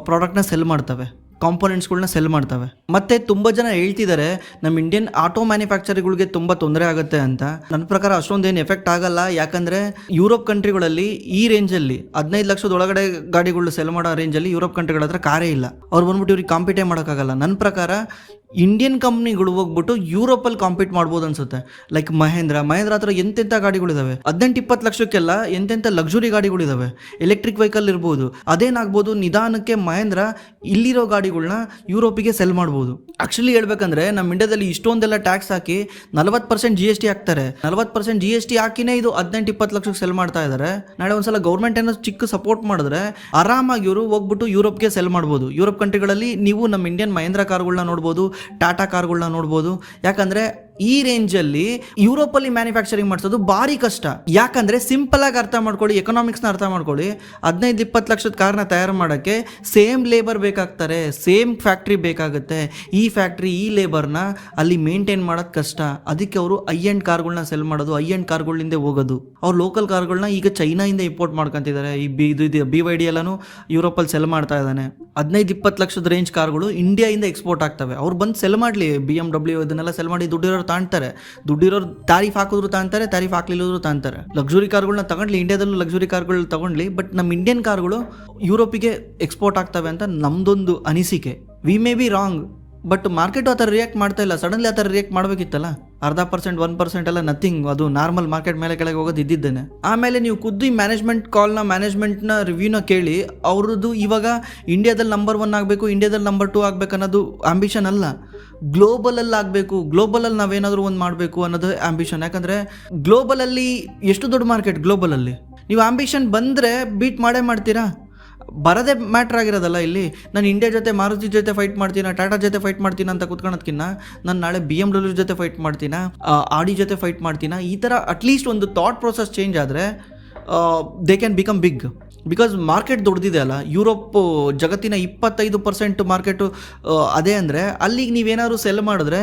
ಪ್ರಾಡಕ್ಟ್ನ ಸೆಲ್ ಮಾಡ್ತವೆ, ಕಾಂಪೋನೆಂಟ್ಸ್ಗಳನ್ನ ಸೆಲ್ ಮಾಡ್ತವೆ. ಮತ್ತು ತುಂಬ ಜನ ಹೇಳ್ತಿದ್ದಾರೆ ನಮ್ಮ ಇಂಡಿಯನ್ ಆಟೋ ಮ್ಯಾನುಫ್ಯಾಕ್ಚರ್ಗಳಿಗೆ ತುಂಬ ತೊಂದರೆ ಆಗುತ್ತೆ ಅಂತ. ನನ್ನ ಪ್ರಕಾರ ಅಷ್ಟೊಂದೇನು ಎಫೆಕ್ಟ್ ಆಗಲ್ಲ. ಯಾಕಂದರೆ ಯುರೋಪ್ ಕಂಟ್ರಿಗಳಲ್ಲಿ ಈ ರೇಂಜಲ್ಲಿ 15 ಲಕ್ಷದ ಒಳಗಡೆ ಗಾಡಿಗಳು ಸೆಲ್ ಮಾಡೋ ರೇಂಜಲ್ಲಿ ಯುರೋಪ್ ಕಂಟ್ರಿಗಳ ಹತ್ರ ಕಾರೇ ಇಲ್ಲ. ಅವ್ರು ಬಂದ್ಬಿಟ್ಟು ಇವ್ರಿಗೆ ಕಾಂಪಿಟೇ ಮಾಡೋಕ್ಕಾಗಲ್ಲ. ನನ್ನ ಪ್ರಕಾರ ಇಂಡಿಯನ್ ಕಂಪ್ನಿಗಳು ಹೋಗ್ಬಿಟ್ಟು ಯುರೋಪಲ್ಲಿ ಕಾಂಪೀಟ್ ಮಾಡ್ಬೋದು ಅನ್ಸುತ್ತೆ. ಲೈಕ್ ಮಹೇಂದ್ರ ಹತ್ರ ಎಂತೆಂಥ ಗಾಡಿಗಳಿದಾವೆ, 18-20 ಲಕ್ಷಕ್ಕೆಲ್ಲ ಎಂತೆಂಥ ಲಕ್ಸುರಿ ಗಾಡಿಗಳಿದಾವೆ. ಎಲೆಕ್ಟ್ರಿಕ್ ವೆಹಿಕಲ್ ಇರ್ಬೋದು. ಅದೇನಾಗ್ಬೋದು, ನಿಧಾನಕ್ಕೆ ಮಹೇಂದ್ರ ಇಲ್ಲಿರೋ ಗಾಡಿಗಳನ್ನ ಯುರೋಪಿಗೆ ಸೆಲ್ ಮಾಡ್ಬೋದು. ಆಕ್ಚುಲಿ ಹೇಳ್ಬೇಕಂದ್ರೆ ನಮ್ಮ ಇಂಡಿಯಾದಲ್ಲಿ ಇಷ್ಟೊಂದೆಲ್ಲ ಟ್ಯಾಕ್ಸ್ ಹಾಕಿ 40% GST ಹಾಕ್ತಾರೆ. 40% GST ಹಾಕಿನೇ ಇದು 18-20 ಲಕ್ಷಕ್ಕೆ ಸೆಲ್ ಮಾಡ್ತಾ ಇದ್ದಾರೆ. ನಾಳೆ ಒಂದ್ಸಲ ಗೌರ್ಮೆಂಟ್ ಏನೋ ಚಿಕ್ಕ ಸಪೋರ್ಟ್ ಮಾಡಿದ್ರೆ ಆರಾಮಾಗಿ ಇವರು ಹೋಗ್ಬಿಟ್ಟು ಯುರೋಪ್ಗೆ ಸೆಲ್ ಮಾಡ್ಬೋದು. ಯುರೋಪ್ ಕಂಟ್ರಿಗಳಲ್ಲಿ ನೀವು ನಮ್ಮ ಇಂಡಿಯನ್ ಮಹೇಂದ್ರ ಕಾರ್ಗಳನ್ನ ನೋಡ್ಬೋದು, ಟಾಟಾ ಕಾರ್ಗಳನ್ನ ನೋಡ್ಬೋದು. ಯಾಕಂದರೆ ಈ ರೇಂಜಲ್ಲಿ ಯುರೋಪಲ್ಲಿ ಮ್ಯಾನುಫ್ಯಾಕ್ಚರಿಂಗ್ ಮಾಡಿಸೋದು ಭಾರಿ ಕಷ್ಟ. ಯಾಕಂದರೆ ಸಿಂಪಲಾಗಿ ಅರ್ಥ ಮಾಡ್ಕೊಳ್ಳಿ, ಎಕನಾಮಿಕ್ಸ್ನ ಅರ್ಥ ಮಾಡ್ಕೊಳ್ಳಿ. 15-20 ಲಕ್ಷದ ಕಾರ್ನ ತಯಾರು ಮಾಡೋಕ್ಕೆ ಸೇಮ್ ಲೇಬರ್ ಬೇಕಾಗ್ತಾರೆ, ಸೇಮ್ ಫ್ಯಾಕ್ಟ್ರಿ ಬೇಕಾಗುತ್ತೆ. ಈ ಫ್ಯಾಕ್ಟ್ರಿ ಈ ಲೇಬರ್ನ ಅಲ್ಲಿ ಮೇಂಟೈನ್ ಮಾಡೋದು ಕಷ್ಟ. ಅದಕ್ಕೆ ಅವರು ಐ ಎಂಡ್ ಕಾರ್ಗಳನ್ನ ಸೆಲ್ ಮಾಡೋದು, ಐ ಎಂಡ್ ಕಾರ್ಗಳಿಂದ ಹೋಗೋದು. ಅವ್ರು ಲೋಕಲ್ ಕಾರ್ಗಳನ್ನ ಈಗ ಚೈನಾಯಿಂದ ಇಂಪೋರ್ಟ್ ಮಾಡ್ಕೊತಿದ್ದಾರೆ. ಈ BYD ಎಲ್ಲನೂ ಯುರೋಪಲ್ಲಿ ಸೆಲ್ ಮಾಡ್ತಾ ಇದ್ದಾನೆ. 15-20 ಲಕ್ಷದ ರೇಂಜ್ ಕಾರ್ಗಳು ಇಂಡಿಯಾಯಿಂದ ಎಕ್ಸ್ಪೋರ್ಟ್ ಆಗ್ತವೆ. ಅವ್ರು ಬಂದು ಸೆಲ್ ಮಾಡಲಿ, BMW ಇದನ್ನೆಲ್ಲ ಸೆಲ್ ಮಾಡಿ ದುಡ್ಡಿರೋರು ತಾಣ್ತಾರೆ. ದುಡ್ಡಿರೋರು ತಾರೀಫ್ ಹಾಕಿದ್ರು ತಾಂತಾರೆ, ತಾರೀಫ್ ಹಾಕ್ಲಿಲ್ಲದ್ರು ತಾಂತಾರೆ. ಲಕ್ಸುರಿ ಕಾರ್ಗಳನ್ನ ತಗೊಂಡ್ಲಿ, ಇಂಡಿಯಾದಲ್ಲೂ ಲಕ್ಸುರಿ ಕಾರ್ಗಳು ತಗೊಂಡ್ಲಿ, ಬಟ್ ನಮ್ಮ ಇಂಡಿಯನ್ ಕಾರ್ಗಳು ಯುರೋಪಿಗೆ ಎಕ್ಸ್ಪೋರ್ಟ್ ಆಗ್ತವೆ ಅಂತ ನಮ್ದೊಂದು ಅನಿಸಿಕೆ. We may be wrong, but market ಆ ಥರ ರಿಯಾಕ್ಟ್ ಮಾಡ್ತಾ ಇಲ್ಲ. ಸಡನ್ಲಿ ಆ ಥರ ರಿಯಾಕ್ಟ್ ಮಾಡಬೇಕಿತ್ತಲ್ಲ. 0.5%, 1% ಎಲ್ಲ ನಥಿಂಗ್. ಅದು ನಾರ್ಮಲ್ ಮಾರ್ಕೆಟ್ ಮೇಲೆ ಕೆಳಗೆ ಹೋಗೋದು ಇದ್ದಿದ್ದೇನೆ. ಆಮೇಲೆ ನೀವು ಖುದ್ದು ಈ ಮ್ಯಾನೇಜ್ಮೆಂಟ್ನ ರಿವ್ಯೂನ ಕೇಳಿ. ಅವ್ರದ್ದು ಇವಾಗ ಇಂಡಿಯಾದಲ್ಲಿ ನಂಬರ್ 1 ಆಗಬೇಕು, ಇಂಡಿಯಾದಲ್ಲಿ ನಂಬರ್ 2 ಆಗಬೇಕು ಅನ್ನೋದು ಆಂಬಿಷನ್ ಅಲ್ಲ. ಗ್ಲೋಬಲಲ್ಲಿ ಆಗಬೇಕು, ಗ್ಲೋಬಲಲ್ಲಿ ನಾವೇನಾದರೂ ಒಂದು ಮಾಡಬೇಕು ಅನ್ನೋದು ಆಂಬಿಷನ್. ಯಾಕಂದರೆ ಗ್ಲೋಬಲಲ್ಲಿ ಎಷ್ಟು ದೊಡ್ಡ ಮಾರ್ಕೆಟ್. ಗ್ಲೋಬಲಲ್ಲಿ ನೀವು ಆಂಬಿಷನ್ ಬಂದರೆ ಬೀಟ್ ಮಾಡೇ ಮಾಡ್ತೀರಾ. ಬರೋದೇ ಮ್ಯಾಟ್ರ್ ಆಗಿರೋದಲ್ಲ ಇಲ್ಲಿ. ನಾನು ಇಂಡಿಯಾ ಜೊತೆ, ಮಾರುತಿ ಜೊತೆ ಫೈಟ್ ಮಾಡ್ತೀನ, ಟಾಟಾ ಜೊತೆ ಫೈಟ್ ಮಾಡ್ತೀನಿ ಅಂತ ಕೂತ್ಕೊಳ್ಳೋದಕ್ಕಿಂತ ನಾನು ನಾಳೆ BMW ಜೊತೆ ಫೈಟ್ ಮಾಡ್ತೀನ, ಆಡಿ ಜೊತೆ ಫೈಟ್ ಮಾಡ್ತೀನ. ಈ ಥರ ಅಟ್ಲೀಸ್ಟ್ ಒಂದು ಥಾಟ್ ಪ್ರೊಸೆಸ್ ಚೇಂಜ್ ಆದರೆ they can become big. Because market ದೊಡ್ಡದಿದೆ ಅಲ್ಲ. ಯುರೋಪ್ ಜಗತ್ತಿನ 25% ಮಾರ್ಕೆಟು ಅದೇ ಅಂದರೆ ಅಲ್ಲಿಗೆ ನೀವೇನಾದ್ರು ಸೆಲ್ ಮಾಡಿದ್ರೆ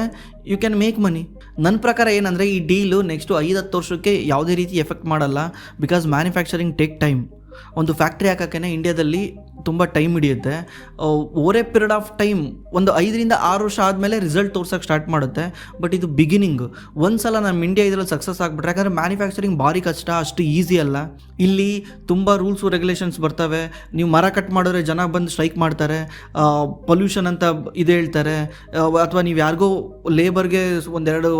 ಯು ಕ್ಯಾನ್ ಮೇಕ್ ಮನಿ. ನನ್ನ ಪ್ರಕಾರ ಏನಂದರೆ ಈ ಡೀಲು ನೆಕ್ಸ್ಟು 5-10 ವರ್ಷಕ್ಕೆ ಯಾವುದೇ ರೀತಿ ಎಫೆಕ್ಟ್ ಮಾಡಲ್ಲ. Because manufacturing take time. ಒಂದು ಫ್ಯಾಕ್ಟ್ರಿ ಹಾಕೋಕ್ಕೆ ಇಂಡಿಯಾದಲ್ಲಿ ತುಂಬ ಟೈಮ್ ಹಿಡಿಯುತ್ತೆ. Over a period of time ಒಂದು 5-6 ವರ್ಷ ಆದಮೇಲೆ ರಿಸಲ್ಟ್ ತೋರ್ಸೋಕ್ಕೆ ಸ್ಟಾರ್ಟ್ ಮಾಡುತ್ತೆ. ಬಟ್ ಇದು ಬಿಗಿನಿಂಗ್. ಒಂದು ಸಲ ನಮ್ಮ ಇಂಡಿಯಾ ಇದರಲ್ಲಿ ಸಕ್ಸಸ್ ಆಗಿಬಿಟ್ರೆ, ಯಾಕಂದರೆ ಮ್ಯಾನುಫ್ಯಾಕ್ಚರಿಂಗ್ ಭಾರಿ ಕಷ್ಟ, ಅಷ್ಟು ಈಸಿ ಅಲ್ಲ. ಇಲ್ಲಿ ತುಂಬ ರೂಲ್ಸು ರೆಗ್ಯುಲೇಷನ್ಸ್ ಬರ್ತವೆ. ನೀವು ಮರ ಕಟ್ ಮಾಡಿದ್ರೆ ಜನ ಬಂದು ಸ್ಟ್ರೈಕ್ ಮಾಡ್ತಾರೆ, ಪೊಲ್ಯೂಷನ್ ಅಂತ ಇದು ಹೇಳ್ತಾರೆ. ಅಥವಾ ನೀವು ಯಾರಿಗೋ ಲೇಬರ್ಗೆ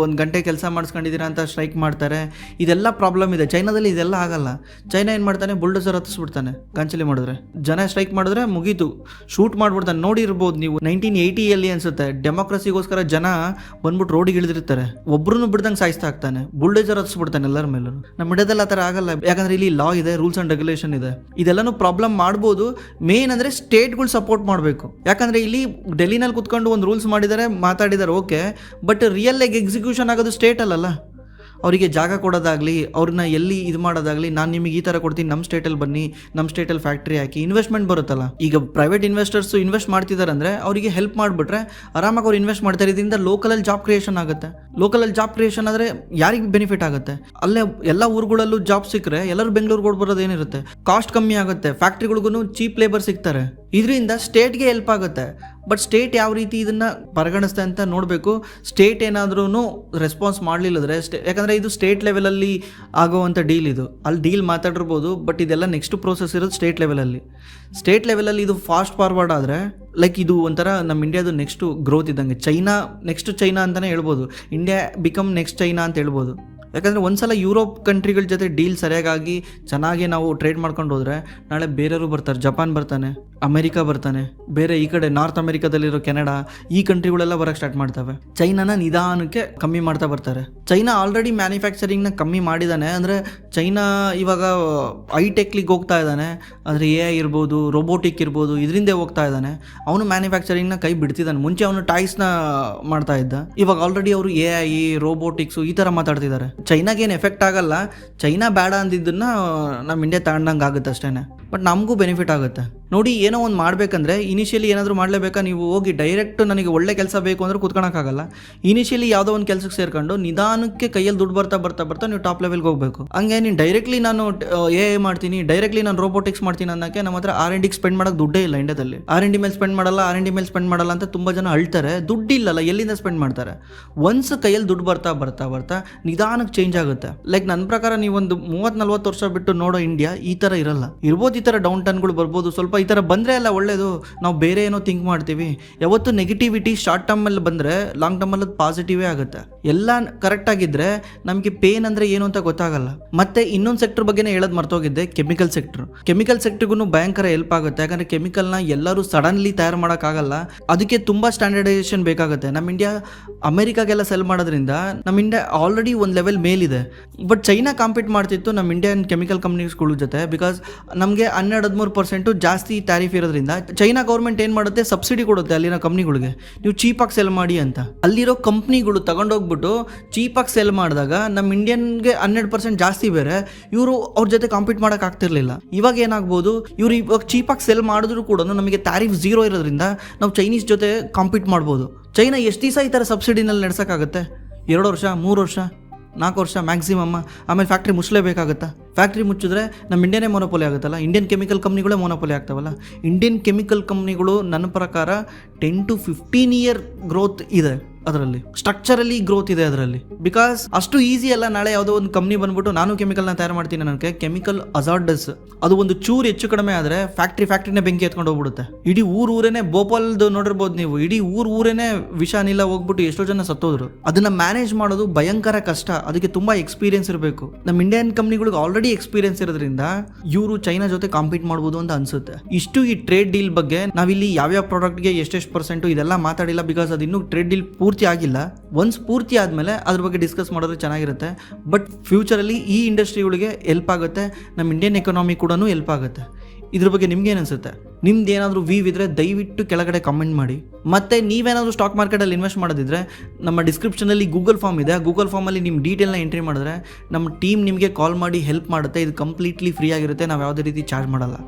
ಒಂದು ಗಂಟೆ ಕೆಲಸ ಮಾಡಿಸ್ಕೊಂಡಿದ್ದೀರಾ ಅಂತ ಸ್ಟ್ರೈಕ್ ಮಾಡ್ತಾರೆ. ಇದೆಲ್ಲ ಪ್ರಾಬ್ಲಮ್ ಇದೆ. ಚೈನಾದಲ್ಲಿ ಇದೆಲ್ಲ ಆಗಲ್ಲ. ಚೈನಾ ಏನು ಮಾಡ್ತಾನೆ, ಬುಲ್ಡೋಸರ್ ಹತ್ತಿಸ್ಬಿಡ್ತಾನೆ. ಗಾಂಚಲಿ ಮಾಡಿದ್ರೆ ಜನ ಸ್ಟ್ರೈಕ್ ಮಾಡಿದ್ರೆ ಮುಗೀತು, ಶೂಟ್ ಮಾಡ್ಬಿಡ್ತಾನೆ. ನೋಡಿರ್ಬೋದು ನೀವು 1980 ಅನ್ಸುತ್ತೆ, ಡೆಮೋಕ್ರಸಿಗೋಸ್ಕರ ಜನ ಬಂದ್ಬಿಟ್ಟು ರೋಡಿಗೆ ಇಳಿದಿರ್ತಾರೆ. ಒಬ್ರು ಬಿಡ್ದಂಗೆ ಸಾಯಿಸ್ತಾ ಆಗ್ತಾನೆ, ಬುಲ್ಡೋಸರ್ ಹತ್ತಿಸ್ಬಿಡ್ತಾನೆ ಎಲ್ಲರ ಮೇಲೂ. ನಮ್ಮ ಇಂಡಿಯಾದಲ್ಲಿ ಆ ಥರ ಆಗಲ್ಲ. ಯಾಕಂದರೆ ಇಲ್ಲಿ ಲಾ ಇದೆ, ರೂಲ್ಸ್ ಆ್ಯಂಡ್ ರೆಗ್ಯುಲೇಷನ್ ಇದೆ. ಇದೆಲ್ಲನೂ ಪ್ರಾಬ್ಲಮ್ ಮಾಡ್ಬೋದು. ಮೇನ್ ಅಂದರೆ ಸ್ಟೇಟ್ಗಳು ಸಪೋರ್ಟ್ ಮಾಡಬೇಕು. ಯಾಕಂದರೆ ಇಲ್ಲಿ ಡೆಲ್ಲಿನಲ್ಲಿ ಕುತ್ಕೊಂಡು ಒಂದು ರೂಲ್ಸ್ ಮಾಡಿದ್ದಾರೆ, ಮಾತಾಡಿದ್ದಾರೆ, ಓಕೆ. ಬಟ್ ರಿಯಲ್ ಆಗಿ ಎಕ್ಸಿಕ್ಯೂಷನ್ ಆಗೋದು ಸ್ಟೇಟಲ್ಲ. ಅವರಿಗೆ ಜಾಗ ಕೊಡೋದಾಗಲಿ, ಅವ್ರನ್ನ ಎಲ್ಲಿ ಇದು ಮಾಡೋದಾಗಲಿ, ನಾನು ನಿಮಗೆ ಈ ಥರ ಕೊಡ್ತೀನಿ, ನಮ್ಮ ಸ್ಟೇಟಲ್ಲಿ ಬನ್ನಿ, ನಮ್ಮ ಸ್ಟೇಟಲ್ಲಿ ಫ್ಯಾಕ್ಟ್ರಿ ಹಾಕಿ, ಇನ್ವೆಸ್ಟ್ಮೆಂಟ್ ಬರುತ್ತಲ್ಲ. ಈಗ ಪ್ರೈವೇಟ್ ಇನ್ವೆಸ್ಟರ್ಸು ಇನ್ವೆಸ್ಟ್ ಮಾಡ್ತಿದ್ದಾರೆ ಅಂದರೆ ಅವರಿಗೆ ಹೆಲ್ಪ್ ಮಾಡಿಬಿಟ್ರೆ ಆರಾಮಾಗಿ ಅವ್ರು ಇನ್ವೆಸ್ಟ್ ಮಾಡ್ತಾರೆ. ಇದರಿಂದ ಲೋಕಲಲ್ಲಿ ಜಾಬ್ ಕ್ರಿಯೇಷನ್ ಆಗುತ್ತೆ. ಲೋಕಲಲ್ಲಿ ಜಾಬ್ ಕ್ರಿಯೇಷನ್ ಆದರೆ ಯಾರಿಗೆ ಬೆನಿಫಿಟ್ ಆಗುತ್ತೆ? ಅಲ್ಲೇ ಎಲ್ಲ ಊರುಗಳಲ್ಲೂ ಜಾಬ್ ಸಿಕ್ಕರೆ ಎಲ್ಲರೂ ಬೆಂಗಳೂರಿಗೆ ಓಡ್ಬರೋದು ಏನಿರುತ್ತೆ, ಕಾಸ್ಟ್ ಕಮ್ಮಿ ಆಗುತ್ತೆ, ಫ್ಯಾಕ್ಟ್ರಿಗಳಿಗೂ ಚೀಪ್ ಲೇಬರ್ ಸಿಗ್ತಾರೆ. ಇದರಿಂದ ಸ್ಟೇಟ್ಗೆ ಹೆಲ್ಪ್ ಆಗುತ್ತೆ. ಬಟ್ ಸ್ಟೇಟ್ ಯಾವ ರೀತಿ ಇದನ್ನು ಪರಿಗಣಿಸ್ತೆ ಅಂತ ನೋಡಬೇಕು. ಸ್ಟೇಟ್ ಏನಾದ್ರೂ ರೆಸ್ಪಾನ್ಸ್ ಮಾಡಲಿಲ್ಲದ್ರೆ ಯಾಕಂದರೆ ಇದು ಸ್ಟೇಟ್ ಲೆವೆಲಲ್ಲಿ ಆಗೋವಂಥ ಡೀಲ್ ಇದು. ಅಲ್ಲಿ ಡೀಲ್ ಮಾತಾಡಿರ್ಬೋದು, ಬಟ್ ಇದೆಲ್ಲ ನೆಕ್ಸ್ಟ್ ಪ್ರೋಸೆಸ್ ಇರೋದು ಸ್ಟೇಟ್ ಲೆವೆಲಲ್ಲಿ. ಸ್ಟೇಟ್ ಲೆವೆಲಲ್ಲಿ ಇದು ಫಾಸ್ಟ್ ಫಾರ್ವರ್ಡ್ ಆದರೆ ಲೈಕ್ ಇದು ಒಂಥರ ನಮ್ಮ ಇಂಡಿಯಾದು ನೆಕ್ಸ್ಟು ಗ್ರೋತ್ ಇದ್ದಂಗೆ. ಚೈನಾ ನೆಕ್ಸ್ಟ್ ಚೈನಾ ಅಂತಲೇ ಹೇಳ್ಬೋದು. ಇಂಡಿಯಾ ಬಿಕಮ್ ನೆಕ್ಸ್ಟ್ ಚೈನಾ ಅಂತ ಹೇಳ್ಬೋದು. ಯಾಕಂದರೆ ಒಂದ್ಸಲ ಯುರೋಪ್ ಕಂಟ್ರಿಗಳ ಜೊತೆ ಡೀಲ್ ಸರಿಯಾಗಿ ಚೆನ್ನಾಗಿ ನಾವು ಟ್ರೇಡ್ ಮಾಡ್ಕೊಂಡು ಹೋದರೆ ನಾಳೆ ಬೇರೆಯವರು ಬರ್ತಾರೆ. ಜಪಾನ್ ಬರ್ತಾನೆ, ಅಮೆರಿಕ ಬರ್ತಾನೆ, ಬೇರೆ ಈ ಕಡೆ ನಾರ್ತ್ ಅಮೆರಿಕಾದಲ್ಲಿರೋ ಕೆನಡಾ, ಈ ಕಂಟ್ರಿಗಳೆಲ್ಲ ಬರೋಕ್ಕೆ ಸ್ಟಾರ್ಟ್ ಮಾಡ್ತವೆ. ಚೈನಾನ ನಿಧಾನಕ್ಕೆ ಕಮ್ಮಿ ಮಾಡ್ತಾ ಬರ್ತಾರೆ. ಚೈನಾ ಆಲ್ರೆಡಿ ಮ್ಯಾನುಫ್ಯಾಕ್ಚರಿಂಗ್ನ ಕಮ್ಮಿ ಮಾಡಿದ್ದಾನೆ. ಅಂದರೆ ಚೈನಾ ಇವಾಗ ಹೈಟೆಕ್ಲಿಗೆ ಹೋಗ್ತಾ ಇದ್ದಾನೆ. ಅಂದರೆ AI ಇರ್ಬೋದು, ರೋಬೋಟಿಕ್ ಇರ್ಬೋದು, ಇದರಿಂದ ಹೋಗ್ತಾ ಇದ್ದಾನೆ. ಅವನು ಮ್ಯಾನುಫ್ಯಾಕ್ಚರಿಂಗ್ನ ಕೈ ಬಿಡ್ತಿದ್ದಾನೆ. ಮುಂಚೆ ಅವನು ಟಾಯ್ಸ್ನ ಮಾಡ್ತಾ ಇದ್ದ, ಇವಾಗ ಆಲ್ರೆಡಿ ಅವರು AI, ರೋಬೋಟಿಕ್ಸು ಈ ಥರ ಮಾತಾಡ್ತಿದ್ದಾರೆ. ಚೈನಾಗೇನು ಎಫೆಕ್ಟ್ ಆಗಲ್ಲ. ಚೈನಾ ಬೇಡ ಅಂದಿದ್ದನ್ನ ನಮ್ಮ ಇಂಡಿಯಾ ತಗೊಂಡಂಗೆ ಆಗುತ್ತೆ ಅಷ್ಟೇ. ಬಟ್ ನಮಗೂ ಬೆನಿಫಿಟ್ ಆಗುತ್ತೆ. ನೋಡಿ, ಏನೋ ಒಂದು ಮಾಡಬೇಕಂದ್ರೆ ಇನಿಷಿಯಲಿ ಏನಾದರೂ ಮಾಡಲೇಬೇಕಾ? ನೀವು ಹೋಗಿ ಡೈರೆಕ್ಟ್ ನನಗೆ ಒಳ್ಳೆ ಕೆಲಸ ಬೇಕು ಅಂದರೆ ಕೂತ್ಕೊಳಕ್ಕಾಗಲ್ಲ. ಇನಿಷಿಯಲಿ ಯಾವುದೋ ಒಂದು ಕೆಲಸಕ್ಕೆ ಸೇರ್ಕೊಂಡು ನಿಧಾನಕ್ಕೆ ಕೈಯಲ್ಲಿ ದುಡ್ಡು ಬರ್ತಾ ನೀವು ಟಾಪ್ ಲೆವೆಲ್ಗೆ ಹೋಗಬೇಕು. ಹಂಗೆ ನೀನು ಡೈರೆಕ್ಟ್ಲಿ ನಾನು AI ಮಾಡ್ತೀನಿ, ಡೈರೆಕ್ಟ್ಲಿ ನಾನು ರೋಬೋಟಿಕ್ಸ್ ಮಾಡ್ತೀನಿ ಅನ್ನೋಕ್ಕೆ ನಮ್ಮ ಹತ್ರ R&D ಸ್ಪೆಂಡ್ ಮಾಡೋಕ್ಕೆ ದುಡ್ಡೇ ಇಲ್ಲ ಇಂಡಿಯಾದಲ್ಲಿ. R&D ಮೇಲೆ ಸ್ಪೆಂಡ್ ಮಾಡಲ್ಲ ಅಂತ ತುಂಬ ಜನ ಅಳ್ತಾರೆ. ದುಡ್ಡಿಲ್ಲಲ್ಲ, ಎಲ್ಲಿಂದ ಸ್ಪೆಂಡ್ ಮಾಡ್ತಾರೆ? ಒನ್ಸ್ ಕೈಯಲ್ಲಿ ದುಡ್ಡು ಬರ್ತಾ ನಿಧಾನಕ್ಕೆ ಚೇಂಜ್ ಆಗುತ್ತೆ. ಲೈಕ್ ನನ್ನ ಪ್ರಕಾರ ನೀವೊಂದು 30-40 ವರ್ಷ ಬಿಟ್ಟು ನೋಡೋ ಇಂಡಿಯಾ ಈ ಥರ ಇರಲ್ಲ. ಇರ್ಬೋದು, ಈ ಥರ ಡೌನ್ ಟರ್ನ್ಗಳು ಬರ್ಬೋದು. ಸ್ವಲ್ಪ ಈ ಥರ ಬಂದರೆ ಅಲ್ಲ ಒಳ್ಳೇದು. ನಾವು ಬೇರೆ ಏನೋ ಥಿಂಕ್ ಮಾಡ್ತೀವಿ. ಯಾವತ್ತು ನೆಗೆಟಿವಿಟಿ ಶಾರ್ಟ್ ಟರ್ಮಲ್ಲಿ ಬಂದರೆ ಲಾಂಗ್ ಟರ್ಮಲ್ಲಿ ಪಾಸಿಟಿವೇ ಆಗುತ್ತೆ. ಎಲ್ಲ ಕರೆಕ್ಟ್ ಆಗಿದ್ದರೆ ನಮಗೆ ಪೇನ್ ಅಂದರೆ ಏನು ಅಂತ ಗೊತ್ತಾಗಲ್ಲ. ಮತ್ತೆ ಇನ್ನೊಂದು ಸೆಕ್ಟರ್ ಬಗ್ಗೆನೇ ಹೇಳೋದು ಮರ್ತೋಗಿದ್ದೆ, ಕೆಮಿಕಲ್ ಸೆಕ್ಟರ್. ಕೆಮಿಕಲ್ ಸೆಕ್ಟರ್ಗೂ ಭಯಂಕರ ಹೆಲ್ಪ್ ಆಗುತ್ತೆ. ಯಾಕಂದರೆ ಕೆಮಿಕಲ್ನ ಎಲ್ಲರೂ ಸಡನ್ಲಿ ತಯಾರು ಮಾಡೋಕ್ಕಾಗಲ್ಲ. ಅದಕ್ಕೆ ತುಂಬ ಸ್ಟ್ಯಾಂಡರ್ಡೈಸೇಷನ್ ಬೇಕಾಗುತ್ತೆ. ನಮ್ಮ ಇಂಡಿಯಾ ಅಮೆರಿಕಾಗೆಲ್ಲ ಸೆಲ್ ಮಾಡೋದ್ರಿಂದ ನಮ್ಮ ಇಂಡಿಯಾ ಆಲ್ರೆಡಿ ಒಂದು ಲೆವೆಲ್ ಮೇಲಿದೆ. ಬಟ್ ಚೈನಾ ಕಾಂಪೀಟ್ ಮಾಡ್ತಿತ್ತು ನಮ್ಮ ಇಂಡಿಯನ್ ಕೆಮಿಕಲ್ ಕಂಪ್ನೀಸ್ಗಳ ಜೊತೆ. ಬಿಕಾಸ್ ನಮಗೆ 12-13% ಜಾಸ್ತಿ ಟ್ಯಾರಿಫ್ ಇರೋದ್ರಿಂದ ಚೈನಾ ಗೌರ್ಮೆಂಟ್ ಏನು ಮಾಡುತ್ತೆ, ಸಬ್ಸಿಡಿ ಕೊಡುತ್ತೆ ಅಲ್ಲಿನ ಕಂಪ್ನಿಗಳಿಗೆ, ನೀವು ಚೀಪಾಗಿ ಸೆಲ್ ಮಾಡಿ ಅಂತ. ಅಲ್ಲಿರೋ ಕಂಪ್ನಿಗಳು ತಗೊಂಡೋಗ್ಬಿಟ್ಟು ಚೀಪಾಗಿ ಸೆಲ್ ಮಾಡಿದಾಗ ನಮ್ಮ ಇಂಡಿಯನ್ಗೆ 12% ಜಾಸ್ತಿ ಬೇರೆ, ಇವರು ಅವ್ರ ಜೊತೆ ಕಾಂಪೀಟ್ ಮಾಡೋಕ್ಕಾಗ್ತಿರ್ಲಿಲ್ಲ. ಇವಾಗ ಏನಾಗ್ಬೋದು, ಇವರು ಇವಾಗ ಚೀಪಾಗಿ ಸೆಲ್ ಮಾಡಿದ್ರು ಕೂಡ ನಮಗೆ ಟ್ಯಾರಿಫ್ 0 ಇರೋದ್ರಿಂದ ನಾವು ಚೈನೀಸ್ ಜೊತೆ ಕಾಂಪೀಟ್ ಮಾಡ್ಬೋದು. ಚೈನಾ ಎಷ್ಟು ದಿವಸ ಈ ಥರ ಸಬ್ಸಿಡಿನಲ್ಲಿ ನಡೆಸೋಕ್ಕಾಗುತ್ತೆ? 2 ವರ್ಷ, 3 ವರ್ಷ, 4 ವರ್ಷ ಮ್ಯಾಕ್ಸಿಮಮ್. ಆಮೇಲೆ ಫ್ಯಾಕ್ಟ್ರಿ ಮುಚ್ಚಲೇಬೇಕಾಗುತ್ತಾ? ಫ್ಯಾಕ್ಟ್ರಿ ಮುಚ್ಚಿದ್ರೆ ನಮ್ಮ ಇಂಡಿಯನ್ನೇ ಮೊನೋಪೊಲಿ ಆಗುತ್ತಲ್ಲ. ಇಂಡಿಯನ್ ಕೆಮಿಕಲ್ ಕಂಪ್ನಿಗಳೇ ಮೊನೋಪೊಲಿ ಆಗ್ತಾವಲ್ಲ. ಇಂಡಿಯನ್ ಕೆಮಿಕಲ್ ಕಂಪ್ನಿಗಳು ನನ್ನ ಪ್ರಕಾರ 10 to 15 year ಗ್ರೋತ್ ಇದೆ ಅದರಲ್ಲಿ, ಸ್ಟ್ರಕ್ಚರಲಿ ಗ್ರೋತ್ ಇದೆ ಅದರಲ್ಲಿ. ಬಿಕಾಸ್ ಅಷ್ಟು ಈಸಿ ಅಲ್ಲ. ನಾಳೆ ಯಾವುದೋ ಒಂದು ಕಂಪ್ನಿ ಬಂದ್ಬಿಟ್ಟು ನಾನು ಕೆಮಿಕಲ್ನ ತಯಾರು ಮಾಡ್ತೀನಿ ನನಗೆ ಕೆಮಿಕಲ್ ಅಜಾರ್ಡಸ್, ಅದು ಒಂದು ಚೂರು ಹೆಚ್ಚು ಕಡಿಮೆ ಆದರೆ ಫ್ಯಾಕ್ಟ್ರಿನೇ ಬೆಂಕಿ ಎತ್ಕೊಂಡು ಹೋಗ್ಬಿಡುತ್ತೆ. ಇಡೀ ಊರೇನೆ, ಭೋಪಾಲ್ದು ನೋಡಿರ್ಬೋದು ನೀವು, ಇಡೀ ಊರೇನೆ ವಿಷ ಅನಿಲ ಹೋಗ್ಬಿಟ್ಟು ಎಷ್ಟೋ ಜನ ಸತ್ತೋದ್ರು. ಅದನ್ನ ಮ್ಯಾನೇಜ್ ಮಾಡೋದು ಭಯಂಕರ ಕಷ್ಟ. ಅದಕ್ಕೆ ತುಂಬಾ ಎಕ್ಸ್ಪೀರಿಯನ್ಸ್ ಇರಬೇಕು. ನಮ್ಮ ಇಂಡಿಯನ್ ಕಂಪ್ನಿಗಳಿಗೆ ಆಲ್ರೆಡಿ ಎಕ್ಸ್ಪೀರಿಯನ್ಸ್ ಇರೋದ್ರಿಂದ ಇವರು ಚೈನಾ ಜೊತೆ ಕಾಂಪೀಟ್ ಮಾಡ್ಬೋದು ಅಂತ ಅನ್ಸುತ್ತೆ. ಇಷ್ಟು ಈ ಟ್ರೇಡ್ ಡೀಲ್ ಬಗ್ಗೆ ನಾವಿಲ್ಲಿ ಯಾವ್ಯಾವ ಪ್ರಾಡಕ್ಟ್ಗೆ ಎಷ್ಟೆಷ್ಟು % ಇದೆಲ್ಲ ಮಾತಾಡಿಲ್ಲ. ಬಿಕಾಸ್ ಅದು ಇನ್ನೂ ಟ್ರೇಡ್ ಡೀಲ್ ಪೂರ್ತಿ ಆಗಿಲ್ಲ. ಒನ್ಸ್ ಪೂರ್ತಿ ಆದಮೇಲೆ ಅದ್ರ ಬಗ್ಗೆ ಡಿಸ್ಕಸ್ ಮಾಡೋದು ಚೆನ್ನಾಗಿರುತ್ತೆ. ಬಟ್ ಫ್ಯೂಚರಲ್ಲಿ ಈ ಇಂಡಸ್ಟ್ರಿಗಳಿಗೆ ಹೆಲ್ಪ್ ಆಗುತ್ತೆ, ನಮ್ಮ ಇಂಡಿಯನ್ ಎಕಾನಮಿ ಕೂಡ ಹೆಲ್ಪ್ ಆಗುತ್ತೆ. ಇದ್ರ ಬಗ್ಗೆ ನಿಮ್ಗೇನು ಅನಿಸುತ್ತೆ? ನಿಮ್ದು ಏನಾದರೂ ವ್ಯೂ ಇದ್ರೆ ದಯವಿಟ್ಟು ಕೆಳಗಡೆ ಕಾಮೆಂಟ್ ಮಾಡಿ. ಮತ್ತು ನೀವೇನಾದರೂ ಸ್ಟಾಕ್ ಮಾರ್ಕೆಟಲ್ಲಿ ಇನ್ವೆಸ್ಟ್ ಮಾಡೋದಿದ್ರೆ ನಮ್ಮ ಡಿಸ್ಕ್ರಿಪ್ಷನಲ್ಲಿ ಗೂಗಲ್ ಫಾರ್ಮ್ ಇದೆ. ಗೂಗಲ್ ಫಾರ್ಮಲ್ಲಿ ನಿಮ್ಮ ಡೀಟೇಲ್ನ ಎಂಟ್ರಿ ಮಾಡಿದ್ರೆ ನಮ್ಮ ಟೀಮ್ ನಿಮಗೆ ಕಾಲ್ ಮಾಡಿ ಹೆಲ್ಪ್ ಮಾಡುತ್ತೆ. ಇದು ಕಂಪ್ಲೀಟ್ಲಿ ಫ್ರೀ ಆಗಿರುತ್ತೆ. ನಾವು ಯಾವುದೇ ರೀತಿ ಚಾರ್ಜ್ ಮಾಡಲ್ಲ.